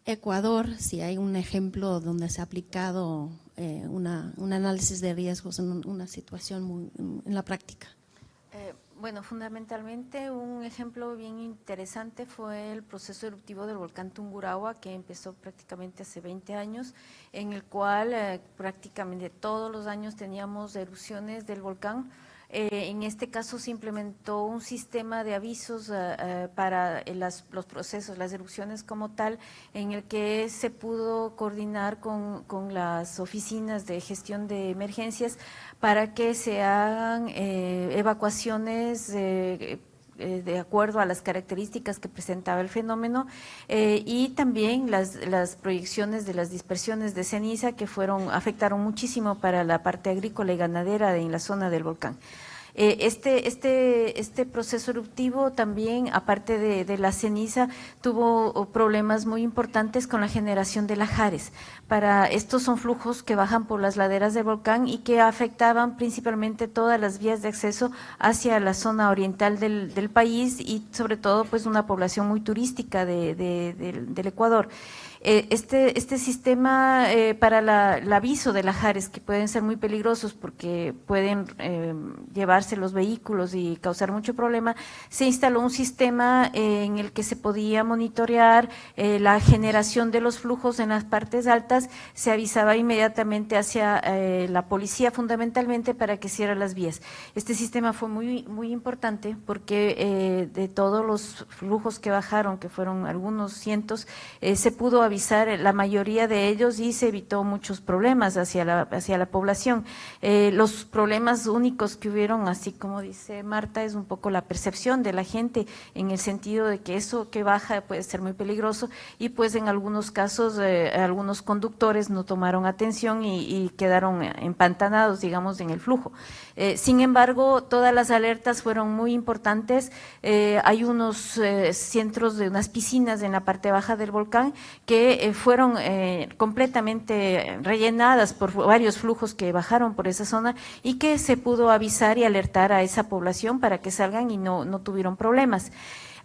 Ecuador, si hay un ejemplo donde se ha aplicado un análisis de riesgos en una situación en la práctica.
Bueno, fundamentalmente un ejemplo bien interesante fue el proceso eruptivo del volcán Tungurahua, que empezó prácticamente hace 20 años, en el cual prácticamente todos los años teníamos erupciones del volcán. En este caso se implementó un sistema de avisos para los procesos, las erupciones como tal, en el que se pudo coordinar con las oficinas de gestión de emergencias para que se hagan evacuaciones de acuerdo a las características que presentaba el fenómeno y también las proyecciones de las dispersiones de ceniza que afectaron muchísimo para la parte agrícola y ganadera en la zona del volcán. Este proceso eruptivo también, aparte de la ceniza, tuvo problemas muy importantes con la generación de lahares. Estos son flujos que bajan por las laderas del volcán y que afectaban principalmente todas las vías de acceso hacia la zona oriental del país y sobre todo pues una población muy turística del Ecuador. Este sistema para el aviso de lahares, que pueden ser muy peligrosos porque pueden llevarse los vehículos y causar mucho problema, se instaló un sistema en el que se podía monitorear la generación de los flujos en las partes altas, se avisaba inmediatamente hacia la policía fundamentalmente para que cierre las vías. Este sistema fue muy importante porque de todos los flujos que bajaron, que fueron algunos cientos, se pudo avisar la mayoría de ellos y se evitó muchos problemas hacia la población. Los problemas únicos que hubieron, así como dice Marta, es un poco la percepción de la gente en el sentido de que eso que baja puede ser muy peligroso y pues en algunos casos algunos conductores no tomaron atención y quedaron empantanados, digamos, en el flujo. Sin embargo, todas las alertas fueron muy importantes. Hay unos centros de unas piscinas en la parte baja del volcán que fueron completamente rellenadas por varios flujos que bajaron por esa zona y que se pudo avisar y alertar a esa población para que salgan y no tuvieron problemas.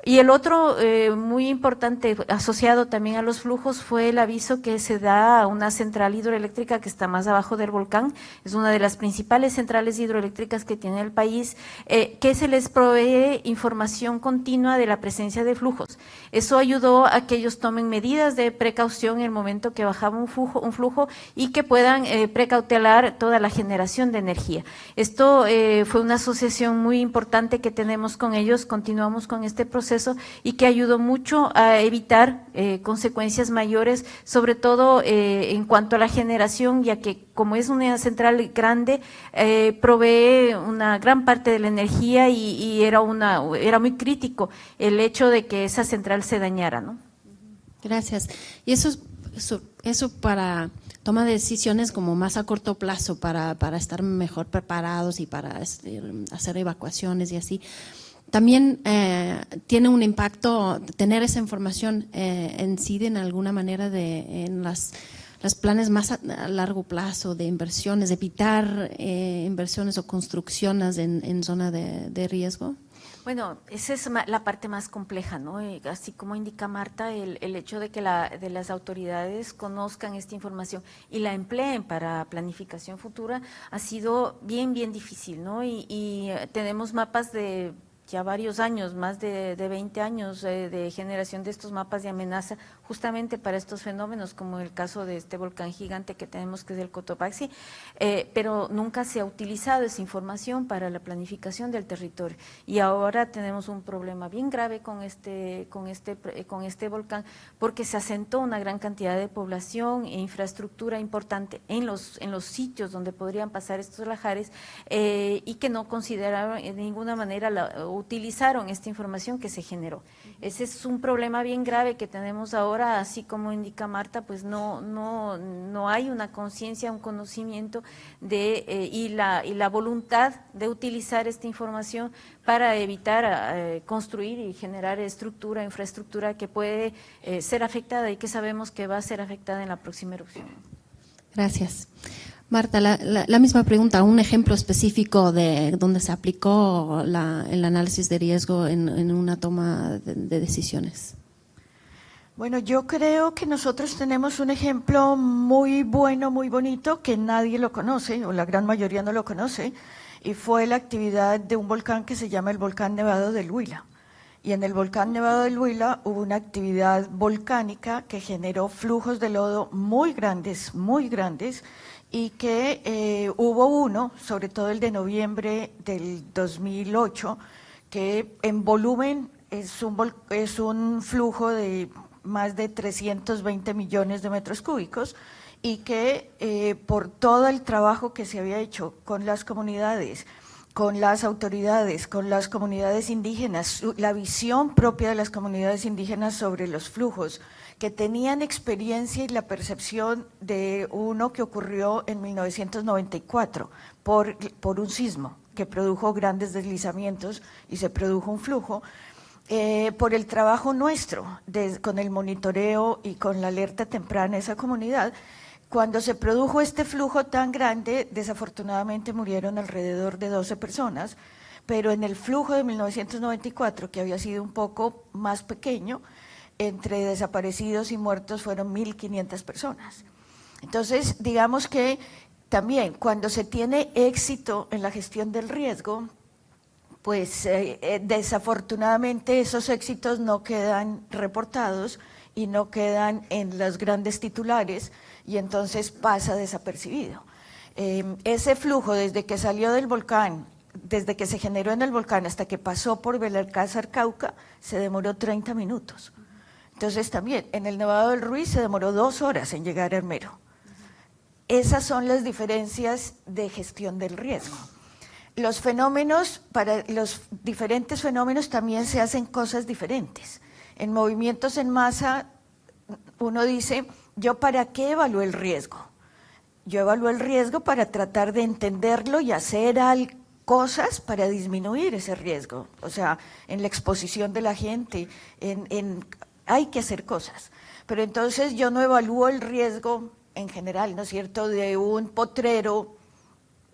Y el otro muy importante asociado también a los flujos fue el aviso que se da a una central hidroeléctrica que está más abajo del volcán, es una de las principales centrales hidroeléctricas que tiene el país, que se les provee información continua de la presencia de flujos. Eso ayudó a que ellos tomen medidas de precaución en el momento que bajaba un flujo y que puedan precautelar toda la generación de energía. Esto fue una asociación muy importante que tenemos con ellos, continuamos con este proceso y que ayudó mucho a evitar consecuencias mayores, sobre todo en cuanto a la generación, ya que como es una central grande, provee una gran parte de la energía y era muy crítico el hecho de que esa central se dañara, ¿no?
Gracias. Y eso para toma de decisiones como más a corto plazo, para estar mejor preparados y para hacer evacuaciones y así. También tiene un impacto tener esa información incide en alguna manera en los planes más a largo plazo de inversiones, evitar inversiones o construcciones en zona de riesgo.
Bueno, esa es la parte más compleja, ¿no? Así como indica Marta, el hecho de que las autoridades conozcan esta información y la empleen para planificación futura ha sido bien difícil, ¿no? Y tenemos mapas de ya varios años, más de 20 años de generación de estos mapas de amenaza justamente para estos fenómenos, como el caso de este volcán gigante que tenemos, que es el Cotopaxi, pero nunca se ha utilizado esa información para la planificación del territorio. Y ahora tenemos un problema bien grave con este volcán, porque se asentó una gran cantidad de población e infraestructura importante en los sitios donde podrían pasar estos lajares y que no consideraron de ninguna manera utilizaron esta información que se generó. Ese es un problema bien grave que tenemos ahora, así como indica Marta, pues no hay una conciencia, un conocimiento y la voluntad de utilizar esta información para evitar construir y generar infraestructura que puede ser afectada y que sabemos que va a ser afectada en la próxima erupción.
Gracias. Marta, la misma pregunta, un ejemplo específico de donde se aplicó el análisis de riesgo en una toma de decisiones.
Bueno, yo creo que nosotros tenemos un ejemplo muy bueno, muy bonito, que nadie lo conoce, o la gran mayoría no lo conoce, y fue la actividad de un volcán que se llama el volcán Nevado del Huila. Y en el volcán Nevado del Huila hubo una actividad volcánica que generó flujos de lodo muy grandes, y que hubo uno, sobre todo el de noviembre del 2008, que en volumen es un flujo de más de 320 millones de metros cúbicos y que por todo el trabajo que se había hecho con las comunidades, con las autoridades, con las comunidades indígenas, la visión propia de las comunidades indígenas sobre los flujos, que tenían experiencia y la percepción de uno que ocurrió en 1994 por un sismo que produjo grandes deslizamientos y se produjo un flujo, por el trabajo nuestro con el monitoreo y con la alerta temprana a esa comunidad. Cuando se produjo este flujo tan grande, desafortunadamente murieron alrededor de 12 personas, pero en el flujo de 1994, que había sido un poco más pequeño, entre desaparecidos y muertos fueron 1.500 personas. Entonces, digamos que también cuando se tiene éxito en la gestión del riesgo, pues desafortunadamente esos éxitos no quedan reportados y no quedan en los grandes titulares y entonces pasa desapercibido. Ese flujo desde que salió del volcán, desde que se generó en el volcán hasta que pasó por Belalcázar, Cauca, se demoró 30 minutos. Entonces también en el Nevado del Ruiz se demoró 2 horas en llegar a Armero. Esas son las diferencias de gestión del riesgo. Los fenómenos, para los diferentes fenómenos también se hacen cosas diferentes. En movimientos en masa uno dice, ¿yo para qué evalúo el riesgo? Yo evalúo el riesgo para tratar de entenderlo y hacer cosas para disminuir ese riesgo. O sea, en la exposición de la gente, hay que hacer cosas. Pero entonces yo no evalúo el riesgo en general, ¿no es cierto?, de un potrero,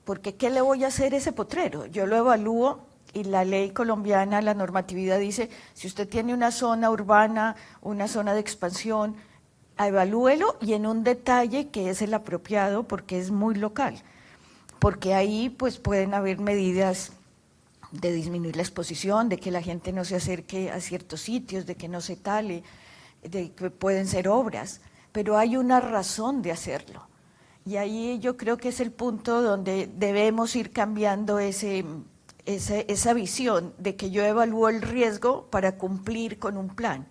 porque ¿qué le voy a hacer a ese potrero? Yo lo evalúo y la ley colombiana, la normatividad dice, si usted tiene una zona urbana, una zona de expansión, evalúelo y en un detalle que es el apropiado porque es muy local, porque ahí pues pueden haber medidas de disminuir la exposición, de que la gente no se acerque a ciertos sitios, de que no se tale, de que pueden ser obras, pero hay una razón de hacerlo. Y ahí yo creo que es el punto donde debemos ir cambiando esa visión de que yo evalúo el riesgo para cumplir con un plan.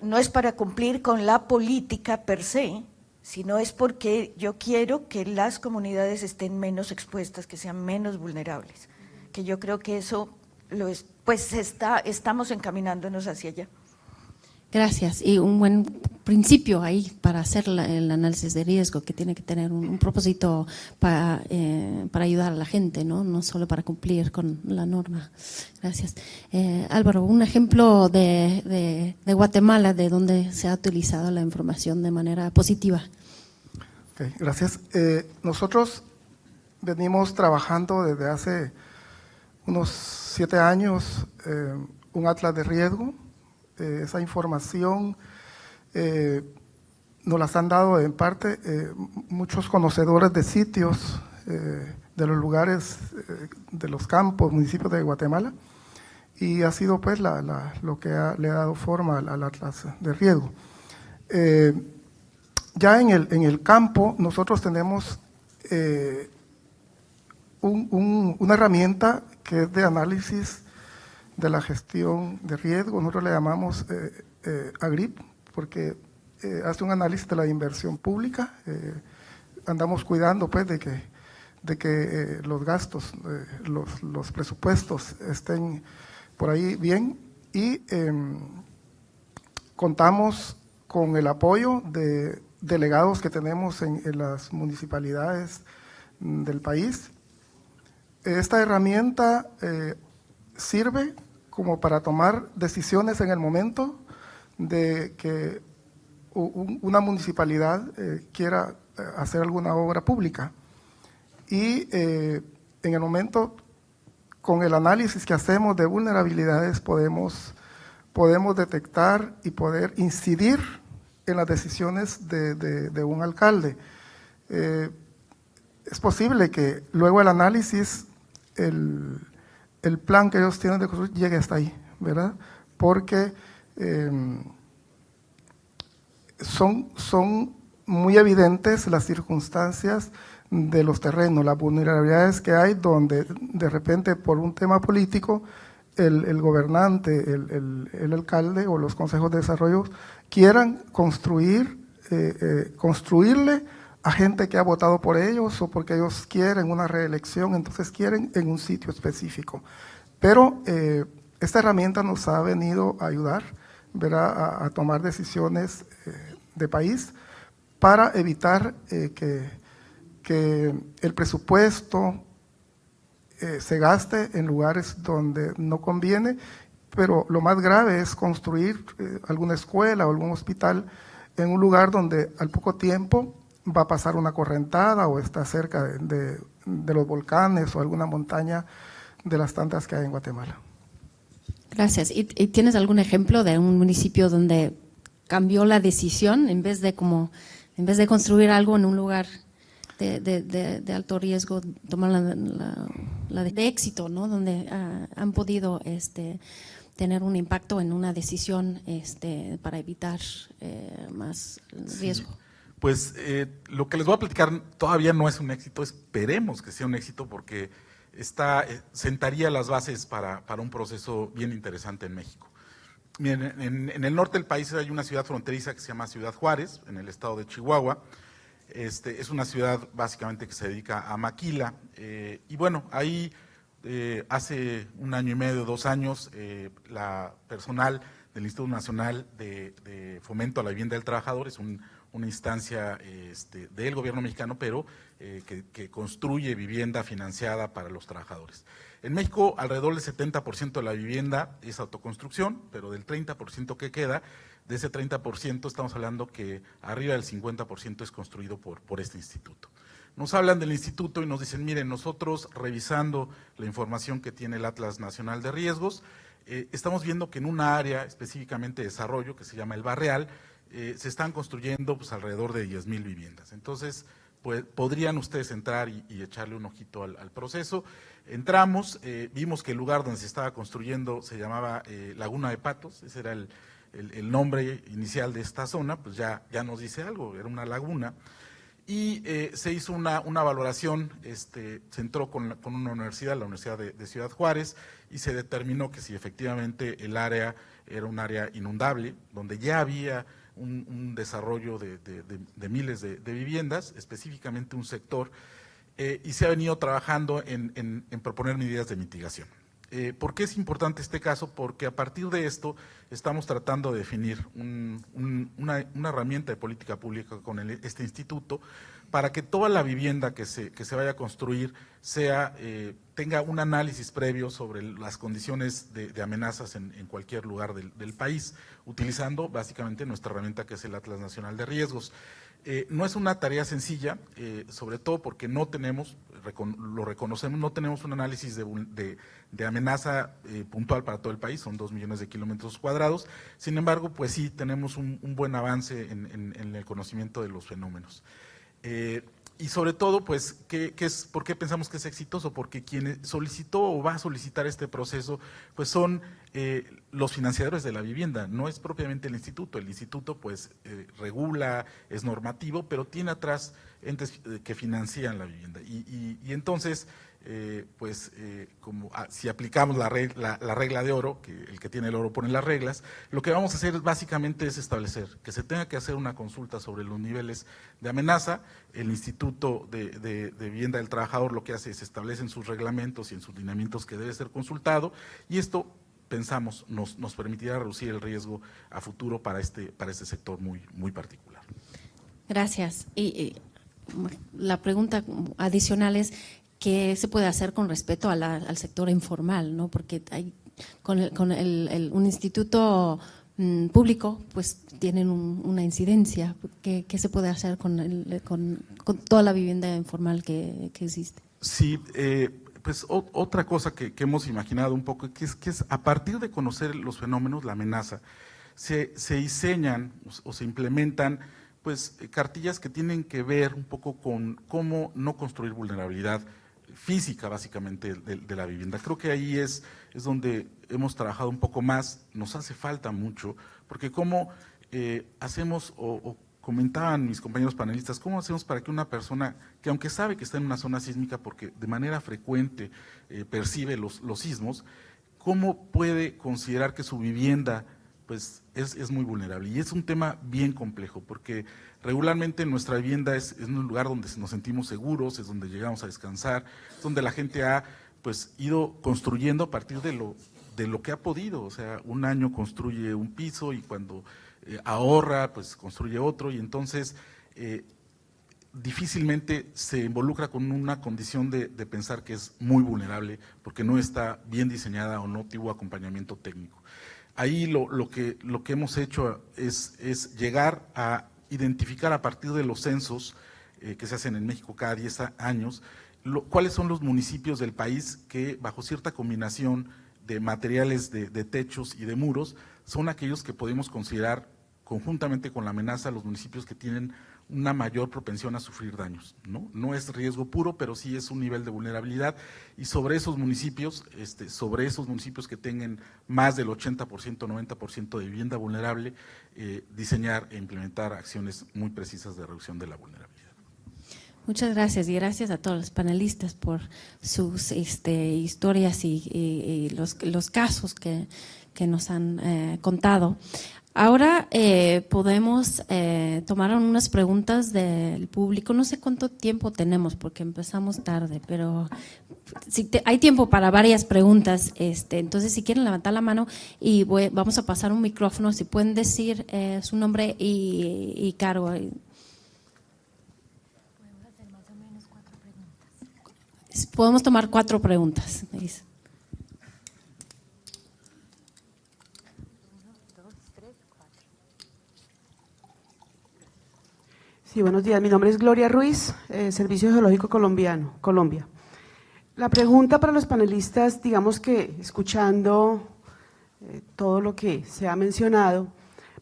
No es para cumplir con la política per se, sino es porque yo quiero que las comunidades estén menos expuestas, que sean menos vulnerables. Que yo creo que eso estamos encaminándonos hacia allá.
Gracias. Y un buen principio ahí para hacer el análisis de riesgo, que tiene que tener un propósito para ayudar a la gente, no solo para cumplir con la norma. Gracias. Álvaro, un ejemplo de Guatemala, de donde se ha utilizado la información de manera positiva.
Okay, gracias. Nosotros venimos trabajando desde hace unos 7 años un atlas de riesgo. Esa información nos las han dado en parte muchos conocedores de sitios, de los lugares, de los campos, municipios de Guatemala, y ha sido pues lo que le ha dado forma al atlas de riesgo. Ya en el campo nosotros tenemos una herramienta que es de análisis de la gestión de riesgo. Nosotros le llamamos AGRIP, porque hace un análisis de la inversión pública. Andamos cuidando pues de que los gastos, los presupuestos estén por ahí bien, y contamos con el apoyo de delegados que tenemos en las municipalidades del país. Esta herramienta sirve como para tomar decisiones en el momento de que una municipalidad quiera hacer alguna obra pública, y en el momento, con el análisis que hacemos de vulnerabilidades, podemos detectar y poder incidir en las decisiones de un alcalde. Es posible que luego el análisis, el plan que ellos tienen de construir llegue hasta ahí, ¿verdad? Porque son muy evidentes las circunstancias de los terrenos, las vulnerabilidades que hay, donde de repente por un tema político el gobernante, el alcalde o los consejos de desarrollo quieran construirle a gente que ha votado por ellos, o porque ellos quieren una reelección, entonces quieren en un sitio específico. Pero esta herramienta nos ha venido a ayudar, ¿verdad?, a tomar decisiones de país para evitar que el presupuesto se gaste en lugares donde no conviene. Pero lo más grave es construir alguna escuela o algún hospital en un lugar donde al poco tiempo va a pasar una correntada, o está cerca de los volcanes o alguna montaña de las tantas que hay en Guatemala.
Gracias. ¿Y tienes algún ejemplo de un municipio donde cambió la decisión en vez de construir algo en un lugar de alto riesgo, tomar la de éxito, ¿no?, donde han podido tener un impacto en una decisión para evitar más riesgo?
Sí. Pues lo que les voy a platicar todavía no es un éxito, esperemos que sea un éxito, porque sentaría las bases para un proceso bien interesante en México. Miren, en el norte del país hay una ciudad fronteriza que se llama Ciudad Juárez, en el estado de Chihuahua. Es una ciudad básicamente que se dedica a maquila, y bueno, ahí hace 1 año y medio, 2 años, la personal del Instituto Nacional de Fomento a la Vivienda del Trabajador, es una instancia del gobierno mexicano, pero que construye vivienda financiada para los trabajadores. En México, alrededor del 70% de la vivienda es autoconstrucción, pero del 30% que queda, de ese 30% estamos hablando que arriba del 50% es construido por este instituto. Nos hablan del instituto y nos dicen, miren, nosotros revisando la información que tiene el Atlas Nacional de Riesgos, estamos viendo que en una área específicamente de desarrollo que se llama El Barreal, se están construyendo pues alrededor de 10,000 viviendas. Entonces, pues, podrían ustedes entrar y echarle un ojito al proceso. Entramos, vimos que el lugar donde se estaba construyendo se llamaba Laguna de Patos, ese era el nombre inicial de esta zona, pues ya nos dice algo, era una laguna. Y se hizo una valoración, se entró con una universidad, la Universidad de Ciudad Juárez, y se determinó que si efectivamente el área era un área inundable, donde ya había un desarrollo de miles de viviendas, específicamente un sector, y se ha venido trabajando en proponer medidas de mitigación. ¿Por qué es importante este caso? Porque a partir de esto estamos tratando de definir una herramienta de política pública con este instituto para que toda la vivienda que se vaya a construir tenga un análisis previo sobre las condiciones de amenazas en cualquier lugar del país, utilizando básicamente nuestra herramienta que es el Atlas Nacional de Riesgos. No es una tarea sencilla, sobre todo porque no tenemos, lo reconocemos, no tenemos un análisis de amenaza puntual para todo el país, son 2 millones de kilómetros cuadrados. Sin embargo, pues sí, tenemos un buen avance en el conocimiento de los fenómenos. Y sobre todo, pues, ¿por qué pensamos que es exitoso? Porque quien solicitó o va a solicitar este proceso, pues son los financiadores de la vivienda, no es propiamente el instituto. El instituto, pues, regula, es normativo, pero tiene atrás entes que financian la vivienda. Y entonces, si aplicamos la regla de oro, que el que tiene el oro pone las reglas, lo que vamos a hacer básicamente es establecer que se tenga que hacer una consulta sobre los niveles de amenaza. El Instituto de Vivienda del Trabajador lo que hace es establece en sus reglamentos y en sus lineamientos que debe ser consultado, y esto pensamos nos permitirá reducir el riesgo a futuro para este sector muy particular.
Gracias. Y la pregunta adicional es, ¿qué se puede hacer con respecto al sector informal, ¿no? Porque un instituto público, pues tienen una incidencia. ¿Qué se puede hacer con toda la vivienda informal que existe?
Sí, pues otra cosa que hemos imaginado un poco, que es a partir de conocer los fenómenos, la amenaza, se diseñan o se implementan pues cartillas que tienen que ver un poco con cómo no construir vulnerabilidad física básicamente de la vivienda. Creo que ahí es donde hemos trabajado un poco más, nos hace falta mucho, porque cómo hacemos, o comentaban mis compañeros panelistas, cómo hacemos para que una persona que aunque sabe que está en una zona sísmica porque de manera frecuente percibe los sismos, cómo puede considerar que su vivienda pues es muy vulnerable. Y es un tema bien complejo, porque regularmente nuestra vivienda es un lugar donde nos sentimos seguros, es donde llegamos a descansar, es donde la gente ha pues ido construyendo a partir de lo que ha podido. O sea, un año construye un piso y cuando ahorra, pues construye otro, y entonces difícilmente se involucra con una condición de pensar que es muy vulnerable porque no está bien diseñada o no tuvo acompañamiento técnico. Ahí lo que hemos hecho es llegar a identificar a partir de los censos que se hacen en México cada 10 años, cuáles son los municipios del país que bajo cierta combinación de materiales de techos y de muros son aquellos que podemos considerar conjuntamente con la amenaza los municipios que tienen una mayor propensión a sufrir daños, ¿no? No es riesgo puro, pero sí es un nivel de vulnerabilidad, y sobre esos municipios que tengan más del 80%, 90% de vivienda vulnerable, diseñar e implementar acciones muy precisas de reducción de la vulnerabilidad.
Muchas gracias, y gracias a todos los panelistas por sus historias y los casos que nos han contado. Ahora podemos tomar unas preguntas del público. No sé cuánto tiempo tenemos porque empezamos tarde, pero hay tiempo para varias preguntas. Entonces, si quieren levantar la mano y vamos a pasar un micrófono, si pueden decir su nombre y cargo. Podemos tomar 4 preguntas, me dice.
Sí, buenos días. Mi nombre es Gloria Ruiz, Servicio Geológico Colombiano, Colombia. La pregunta para los panelistas, digamos que escuchando todo lo que se ha mencionado,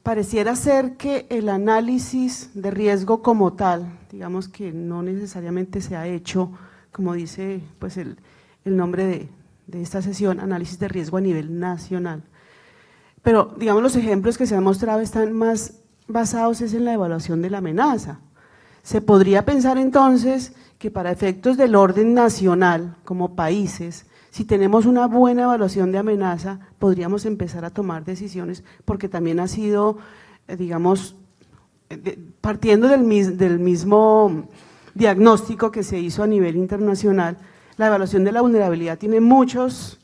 pareciera ser que el análisis de riesgo como tal, digamos que no necesariamente se ha hecho, como dice pues el nombre de esta sesión, análisis de riesgo a nivel nacional. Pero digamos los ejemplos que se han mostrado están más basados en la evaluación de la amenaza. Se podría pensar entonces que para efectos del orden nacional, como países, si tenemos una buena evaluación de amenaza, podríamos empezar a tomar decisiones, porque también ha sido, digamos, partiendo del mismo diagnóstico que se hizo a nivel internacional, la evaluación de la vulnerabilidad tiene muchos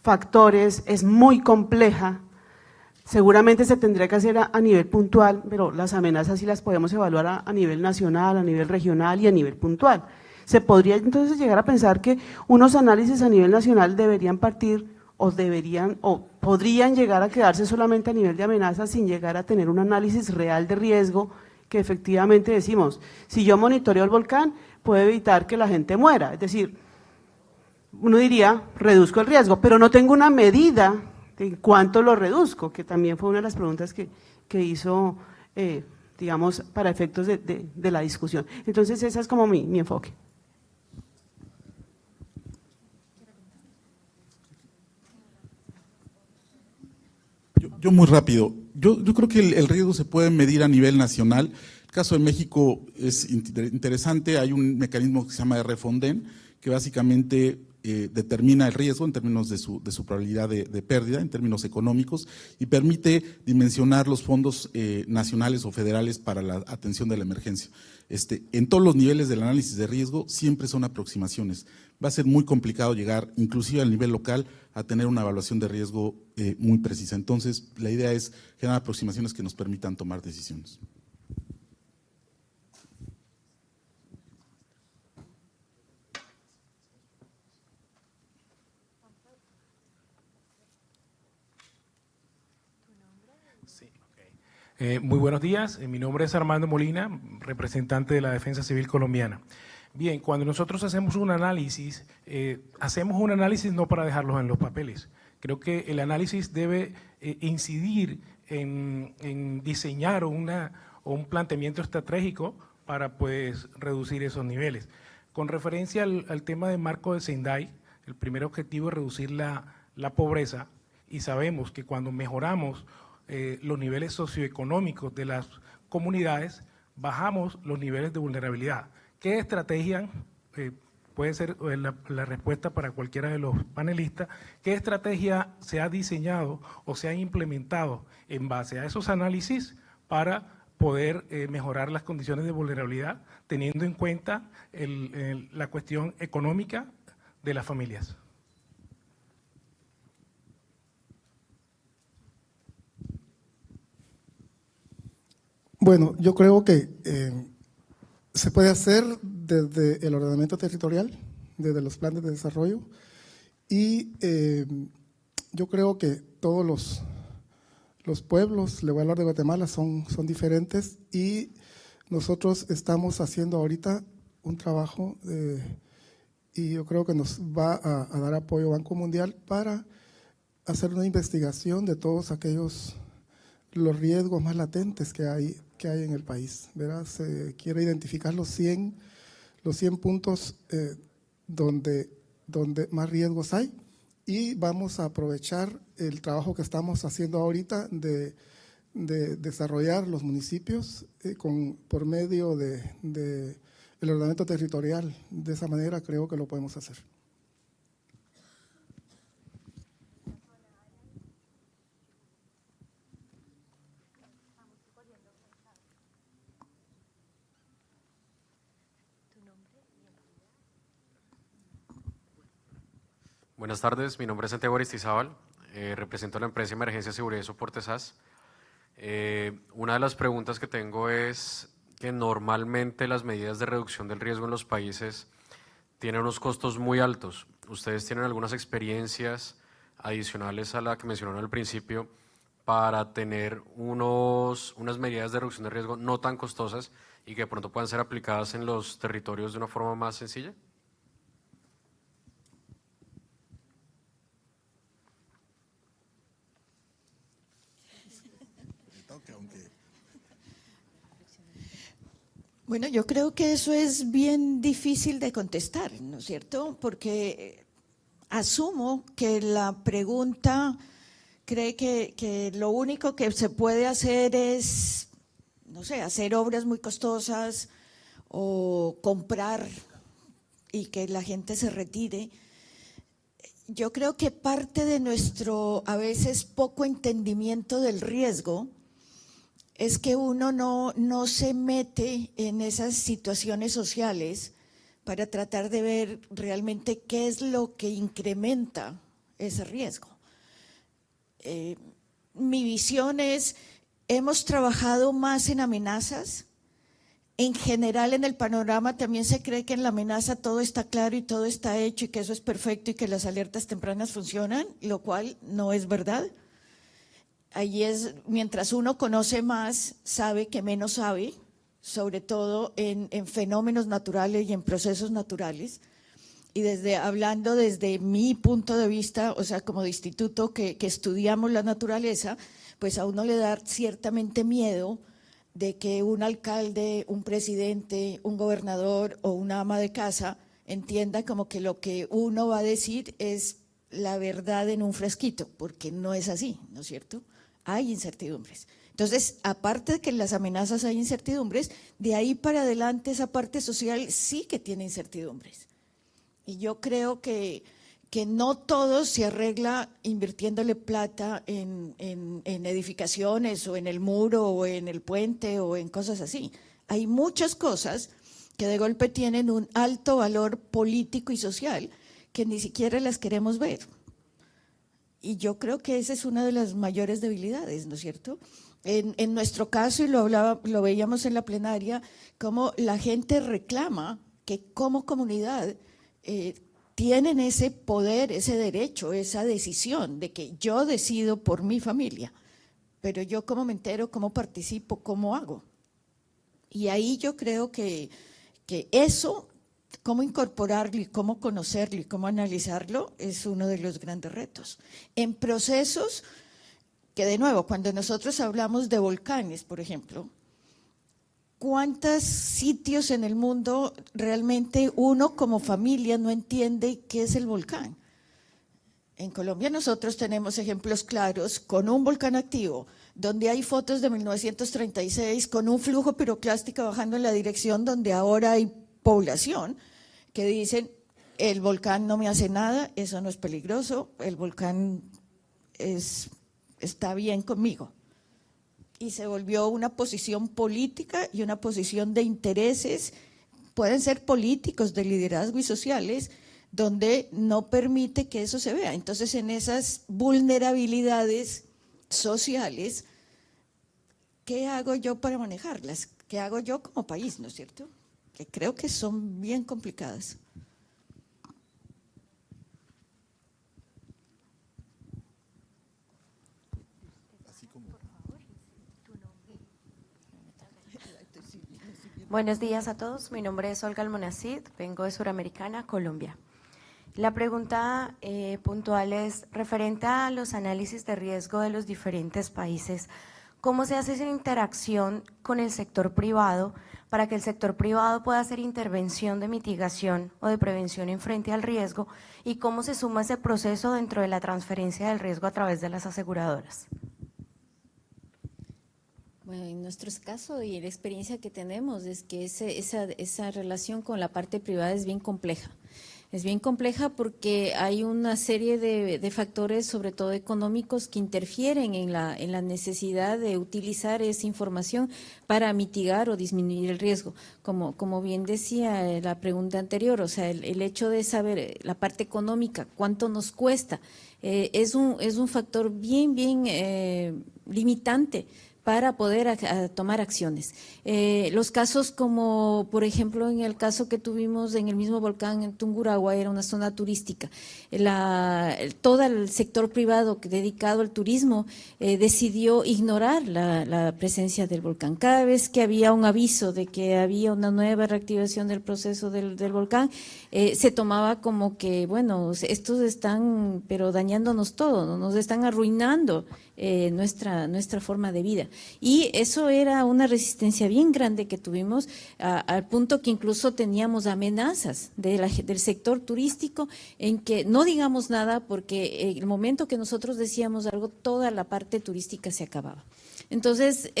factores, es muy compleja. Seguramente se tendría que hacer a nivel puntual, pero las amenazas sí las podemos evaluar a nivel nacional, a nivel regional y a nivel puntual. Se podría entonces llegar a pensar que unos análisis a nivel nacional deberían partir o podrían llegar a quedarse solamente a nivel de amenazas sin llegar a tener un análisis real de riesgo que efectivamente decimos, si yo monitoreo el volcán, puedo evitar que la gente muera. Es decir, uno diría, reduzco el riesgo, pero no tengo una medida de cuánto lo reduzco, que también fue una de las preguntas que hizo, digamos, para efectos de la discusión. Entonces, ese es como mi enfoque.
Yo muy rápido. Yo creo que el riesgo se puede medir a nivel nacional. El caso de México es interesante. Hay un mecanismo que se llama RFONDEN, que básicamente determina el riesgo en términos de su probabilidad de pérdida, en términos económicos, y permite dimensionar los fondos nacionales o federales para la atención de la emergencia. En todos los niveles del análisis de riesgo siempre son aproximaciones. Va a ser muy complicado llegar, inclusive al nivel local, a tener una evaluación de riesgo muy precisa. Entonces, la idea es generar aproximaciones que nos permitan tomar decisiones.
Muy buenos días, mi nombre es Armando Molina, representante de la Defensa Civil Colombiana. Bien, cuando nosotros hacemos un análisis no para dejarlos en los papeles. Creo que el análisis debe incidir en diseñar un planteamiento estratégico para pues reducir esos niveles. Con referencia al tema de marco de Sendai, el primer objetivo es reducir la pobreza, y sabemos que cuando mejoramos los niveles socioeconómicos de las comunidades, bajamos los niveles de vulnerabilidad. ¿Qué estrategia, puede ser la respuesta para cualquiera de los panelistas, qué estrategia se ha diseñado o se ha implementado en base a esos análisis para poder mejorar las condiciones de vulnerabilidad, teniendo en cuenta la cuestión económica de las familias?
Bueno, yo creo que se puede hacer desde el ordenamiento territorial, desde los planes de desarrollo, y yo creo que todos los pueblos, le voy a hablar de Guatemala, son diferentes, y nosotros estamos haciendo ahorita un trabajo y yo creo que nos va a dar apoyo Banco Mundial para hacer una investigación de todos los riesgos más latentes que hay en el país, ¿verdad? Se quiere identificar los 100 puntos donde más riesgos hay, y vamos a aprovechar el trabajo que estamos haciendo ahorita de desarrollar los municipios por medio del ordenamiento territorial. De esa manera creo que lo podemos hacer.
Buenas tardes, mi nombre es Santiago Aristizábal, represento a la empresa Emergencia, Seguridad y Soporte SAS. Una de las preguntas que tengo es que normalmente las medidas de reducción del riesgo en los países tienen unos costos muy altos. ¿Ustedes tienen algunas experiencias adicionales a la que mencionaron al principio para tener unas medidas de reducción de riesgo no tan costosas y que de pronto puedan ser aplicadas en los territorios de una forma más sencilla?
Bueno, yo creo que eso es bien difícil de contestar, ¿no es cierto? Porque asumo que la pregunta cree que lo único que se puede hacer es, no sé, hacer obras muy costosas o comprar y que la gente se retire. Yo creo que parte de nuestro a veces poco entendimiento del riesgo es que uno no se mete en esas situaciones sociales para tratar de ver realmente qué es lo que incrementa ese riesgo. Mi visión es, hemos trabajado más en amenazas. En general, en el panorama también se cree que en la amenaza todo está claro y todo está hecho y que eso es perfecto y que las alertas tempranas funcionan, lo cual no es verdad. Allí es, mientras uno conoce más, sabe que menos sabe, sobre todo en fenómenos naturales y en procesos naturales. Y hablando desde mi punto de vista, o sea, como de instituto que estudiamos la naturaleza, pues a uno le da ciertamente miedo de que un alcalde, un presidente, un gobernador o una ama de casa entienda como que lo que uno va a decir es la verdad en un frasquito, porque no es así, ¿no es cierto? Hay incertidumbres. Entonces, aparte de que en las amenazas hay incertidumbres, de ahí para adelante esa parte social sí que tiene incertidumbres. Y yo creo que no todo se arregla invirtiéndole plata en edificaciones o en el muro o en el puente o en cosas así. Hay muchas cosas que de golpe tienen un alto valor político y social que ni siquiera las queremos ver. Y yo creo que esa es una de las mayores debilidades, ¿no es cierto? En nuestro caso, y lo veíamos en la plenaria, cómo la gente reclama que como comunidad tienen ese poder, ese derecho, esa decisión de que yo decido por mi familia, pero yo cómo me entero, cómo participo, cómo hago. Y ahí yo creo que eso, cómo incorporarlo y cómo conocerlo y cómo analizarlo, es uno de los grandes retos. En procesos que, de nuevo, cuando nosotros hablamos de volcanes, por ejemplo, ¿cuántos sitios en el mundo realmente uno como familia no entiende qué es el volcán? En Colombia nosotros tenemos ejemplos claros con un volcán activo, donde hay fotos de 1936 con un flujo piroclástico bajando en la dirección donde ahora hay población que dicen, el volcán no me hace nada, eso no es peligroso, el volcán está bien conmigo. Y se volvió una posición política y una posición de intereses, pueden ser políticos, de liderazgo y sociales, donde no permite que eso se vea. Entonces, en esas vulnerabilidades sociales, ¿qué hago yo para manejarlas? ¿Qué hago yo como país, no es cierto? Que creo que son bien complicadas.
Buenos días a todos, mi nombre es Olga Almonacid, vengo de Suramericana, Colombia. La pregunta puntual es referente a los análisis de riesgo de los diferentes países. ¿Cómo se hace esa interacción con el sector privado para que el sector privado pueda hacer intervención de mitigación o de prevención en frente al riesgo? ¿Y cómo se suma ese proceso dentro de la transferencia del riesgo a través de las aseguradoras?
Bueno, en nuestro caso y la experiencia que tenemos es que esa relación con la parte privada es bien compleja. Es bien compleja porque hay una serie de factores, sobre todo económicos, que interfieren en la necesidad de utilizar esa información para mitigar o disminuir el riesgo. Como bien decía la pregunta anterior, o sea, el hecho de saber la parte económica, cuánto nos cuesta, es un factor bien limitante para poder tomar acciones. Los casos como, por ejemplo, en el caso que tuvimos en el mismo volcán en Tungurahua, era una zona turística. Todo el sector privado dedicado al turismo decidió ignorar la presencia del volcán. Cada vez que había un aviso de que había una nueva reactivación del proceso del volcán, se tomaba como que, bueno, estos están pero dañándonos todo, ¿no? Nos están arruinando nuestra forma de vida. Y eso era una resistencia bien grande que tuvimos, al punto que incluso teníamos amenazas del sector turístico en que no digamos nada porque el momento que nosotros decíamos algo, toda la parte turística se acababa. Entonces,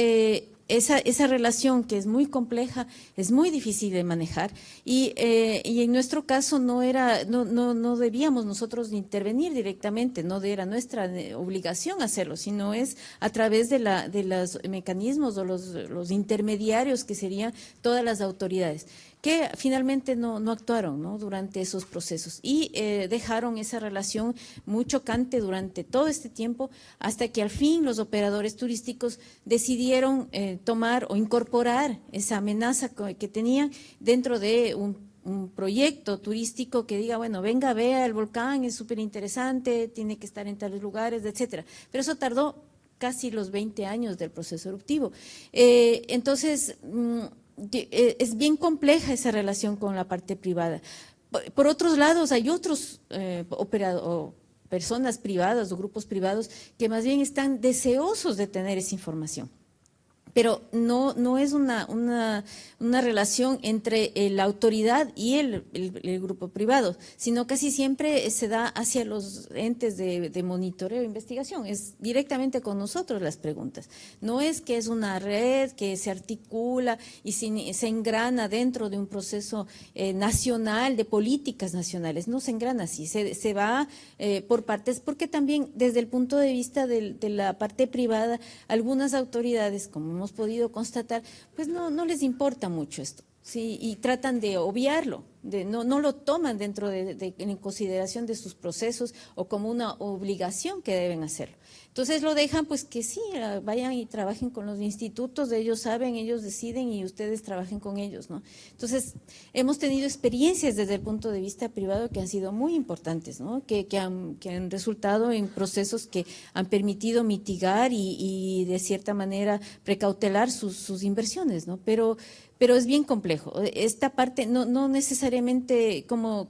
esa relación que es muy compleja, es muy difícil de manejar y en nuestro caso no debíamos nosotros intervenir directamente, no era nuestra obligación hacerlo, sino es a través de los mecanismos o los intermediarios que serían todas las autoridades, que finalmente no actuaron, ¿no?, durante esos procesos y dejaron esa relación muy chocante durante todo este tiempo hasta que al fin los operadores turísticos decidieron tomar o incorporar esa amenaza que tenían dentro de un proyecto turístico que diga, bueno, venga, vea el volcán, es súper interesante, tiene que estar en tales lugares, etcétera. Pero eso tardó casi los 20 años del proceso eruptivo. Entonces, es bien compleja esa relación con la parte privada. Por otros lados, hay otros personas privadas o grupos privados que más bien están deseosos de tener esa información. Pero no es una relación entre la autoridad y el grupo privado, sino casi siempre se da hacia los entes de monitoreo e investigación, es directamente con nosotros las preguntas. No es que es una red que se articula y se engrana dentro de un proceso nacional, de políticas nacionales, no se engrana así, se va por partes, porque también desde el punto de vista de la parte privada, algunas autoridades, como hemos podido constatar, pues no les importa mucho esto, ¿sí? Y tratan de obviarlo, no lo toman dentro en consideración de sus procesos o como una obligación que deben hacerlo. Entonces lo dejan pues que sí, vayan y trabajen con los institutos, ellos saben, ellos deciden y ustedes trabajen con ellos, ¿no? Entonces hemos tenido experiencias desde el punto de vista privado que han sido muy importantes, ¿no? Que han resultado en procesos que han permitido mitigar y de cierta manera precautelar sus inversiones, ¿no? Pero es bien complejo. Esta parte no necesariamente, como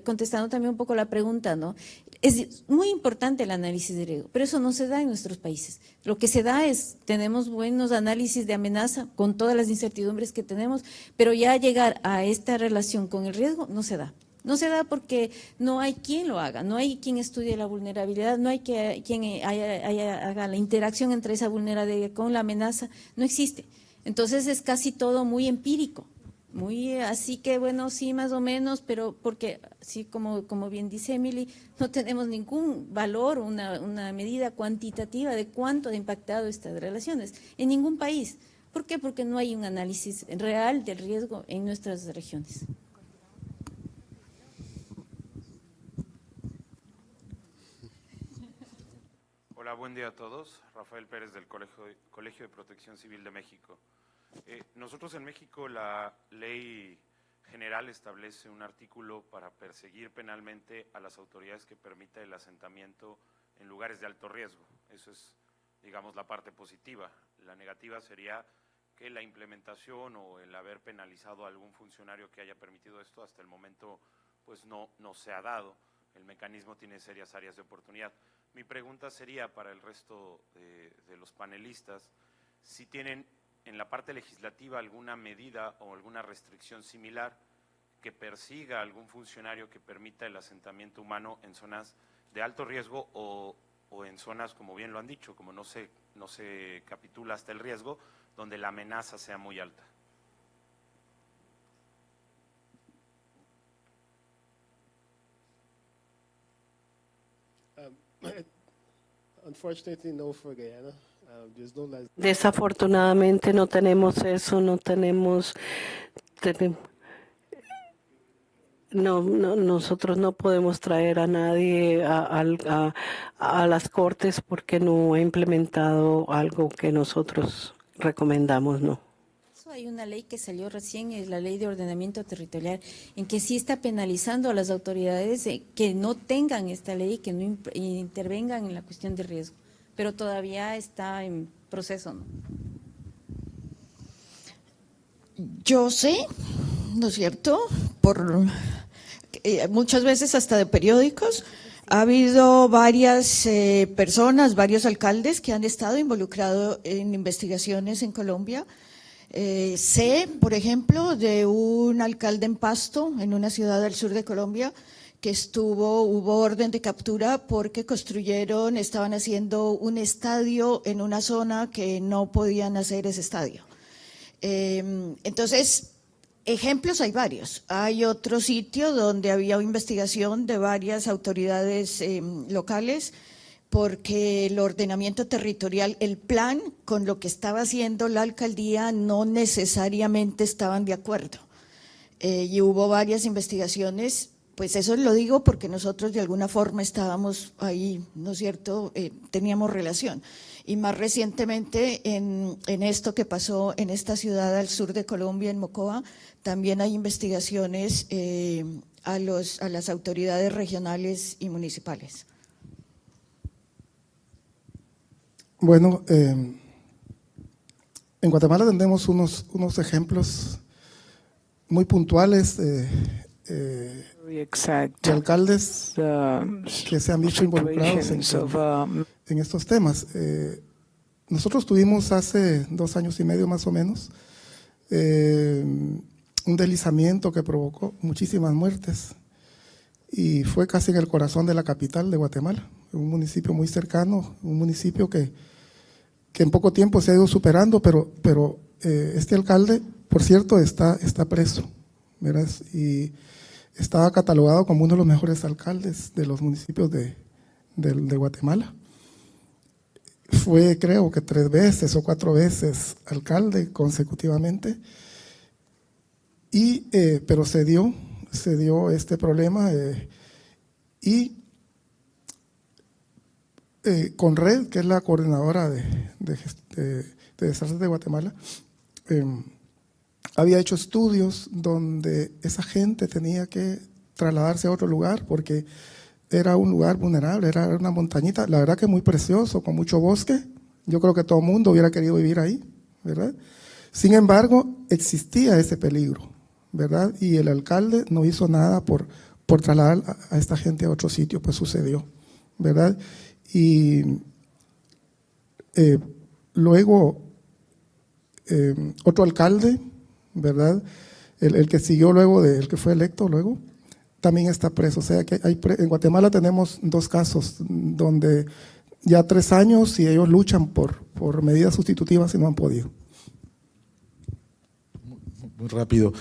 contestando también un poco la pregunta, ¿no? Es muy importante el análisis de riesgo, pero eso no se da en nuestros países. Lo que se da es, tenemos buenos análisis de amenaza con todas las incertidumbres que tenemos, pero ya llegar a esta relación con el riesgo no se da. No se da porque no hay quien lo haga, no hay quien estudie la vulnerabilidad, no hay quien haga la interacción entre esa vulnerabilidad con la amenaza, no existe. Entonces es casi todo muy empírico, muy así que bueno, sí más o menos, pero porque sí, como bien dice Emily, no tenemos ningún valor, una medida cuantitativa de cuánto ha impactado estas relaciones en ningún país. ¿Por qué? Porque no hay un análisis real del riesgo en nuestras regiones.
Hola, buen día a todos. Rafael Pérez del Colegio de Protección Civil de México. Nosotros en México la ley general establece un artículo para perseguir penalmente a las autoridades que permita el asentamiento en lugares de alto riesgo. Eso es, digamos, la parte positiva. La negativa sería que la implementación o el haber penalizado a algún funcionario que haya permitido esto hasta el momento pues no se ha dado. El mecanismo tiene serias áreas de oportunidad. Mi pregunta sería para el resto de los panelistas, si tienen en la parte legislativa alguna medida o alguna restricción similar que persiga a algún funcionario que permita el asentamiento humano en zonas de alto riesgo o en zonas, como bien lo han dicho, como no se capitula hasta el riesgo, donde la amenaza sea muy alta.
Desafortunadamente no tenemos eso, nosotros no podemos traer a nadie a las cortes porque no ha implementado algo que nosotros recomendamos, ¿no?
Hay una ley que salió recién, es la Ley de Ordenamiento Territorial, en que sí está penalizando a las autoridades que no tengan esta ley, que no intervengan en la cuestión de riesgo, pero todavía está en proceso, ¿no?
Yo sé, ¿no es cierto?, muchas veces hasta de periódicos, ha habido varias personas, varios alcaldes que han estado involucrados en investigaciones en Colombia. Sé, por ejemplo, de un alcalde en Pasto, en una ciudad del sur de Colombia, que hubo orden de captura porque estaban haciendo un estadio en una zona que no podían hacer ese estadio. Entonces, ejemplos hay varios. Hay otro sitio donde había investigación de varias autoridades locales, porque el ordenamiento territorial, el plan con lo que estaba haciendo la alcaldía no necesariamente estaban de acuerdo. Y hubo varias investigaciones, pues eso lo digo porque nosotros de alguna forma estábamos ahí, ¿no es cierto?, teníamos relación. Y más recientemente en esto que pasó en esta ciudad al sur de Colombia, en Mocoa, también hay investigaciones a las autoridades regionales y municipales.
Bueno, En Guatemala tenemos unos ejemplos muy puntuales de alcaldes que se han visto involucrados en estos temas. Nosotros tuvimos hace 2 años y medio más o menos un deslizamiento que provocó muchísimas muertes y fue casi en el corazón de la capital de Guatemala, un municipio muy cercano, un municipio que en poco tiempo se ha ido superando, pero este alcalde, por cierto, está preso, ¿verdad? Y estaba catalogado como uno de los mejores alcaldes de los municipios de Guatemala. Fue, creo que 3 veces o 4 veces alcalde consecutivamente, pero se dio este problema y Conred, que es la coordinadora de desastres de Guatemala, había hecho estudios donde esa gente tenía que trasladarse a otro lugar porque era un lugar vulnerable, era una montañita, la verdad que muy precioso, con mucho bosque. Yo creo que todo el mundo hubiera querido vivir ahí, ¿verdad? Sin embargo, existía ese peligro, ¿verdad? Y el alcalde no hizo nada por trasladar a esta gente a otro sitio, pues sucedió, ¿verdad? Y luego otro alcalde, ¿verdad? El que siguió luego, el que fue electo luego, también está preso. O sea que en Guatemala tenemos 2 casos donde ya 3 años y ellos luchan por medidas sustitutivas y no han podido.
Muy rápido.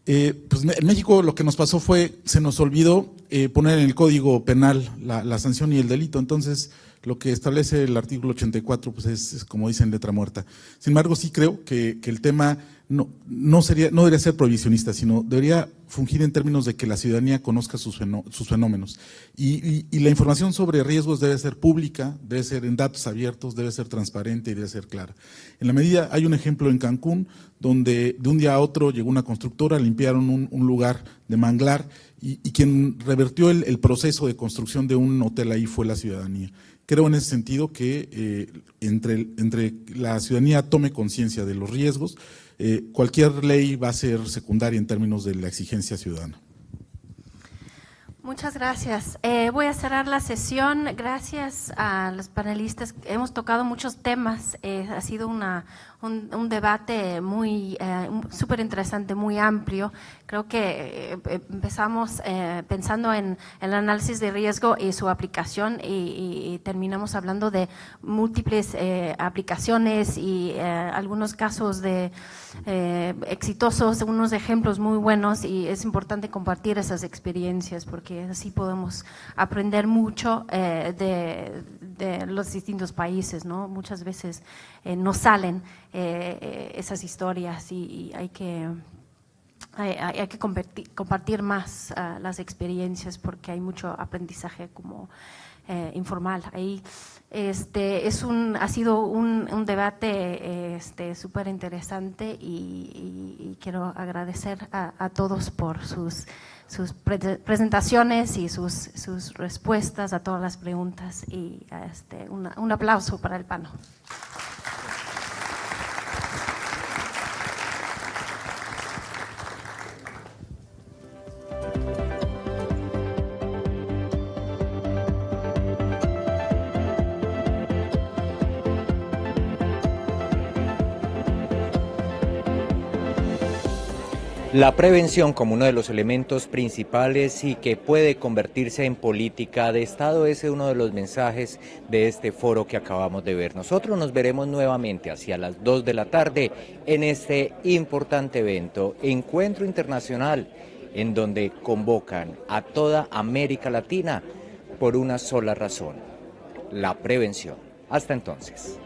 Pues en México lo que nos pasó fue, se nos olvidó poner en el Código Penal la sanción y el delito. Entonces, lo que establece el artículo 84 pues es como dicen, letra muerta. Sin embargo, sí creo que el tema no debería ser prohibicionista, sino debería fungir en términos de que la ciudadanía conozca sus fenómenos. Y la información sobre riesgos debe ser pública, debe ser en datos abiertos, debe ser transparente y debe ser clara. En la medida, hay un ejemplo en Cancún, donde de un día a otro llegó una constructora, limpiaron un lugar de manglar y quien revertió el proceso de construcción de un hotel ahí fue la ciudadanía. Creo en ese sentido que entre la ciudadanía tome conciencia de los riesgos, cualquier ley va a ser secundaria en términos de la exigencia ciudadana.
Muchas gracias. Voy a cerrar la sesión. Gracias a los panelistas. Hemos tocado muchos temas. Ha sido un debate muy súper interesante, muy amplio. Creo que empezamos pensando en el análisis de riesgo y su aplicación y terminamos hablando de múltiples aplicaciones y algunos casos de exitosos, unos ejemplos muy buenos, y es importante compartir esas experiencias porque así podemos aprender mucho de los distintos países, ¿no? Muchas veces no salen esas historias y hay que compartir más las experiencias porque hay mucho aprendizaje como informal. Ahí ha sido un debate súper interesante y quiero agradecer a todos por sus presentaciones y sus respuestas a todas las preguntas y un aplauso para el panel.
La prevención como uno de los elementos principales y que puede convertirse en política de Estado es uno de los mensajes de este foro que acabamos de ver. Nosotros nos veremos nuevamente hacia las 2 de la tarde en este importante evento, Encuentro Internacional, en donde convocan a toda América Latina por una sola razón, la prevención. Hasta entonces.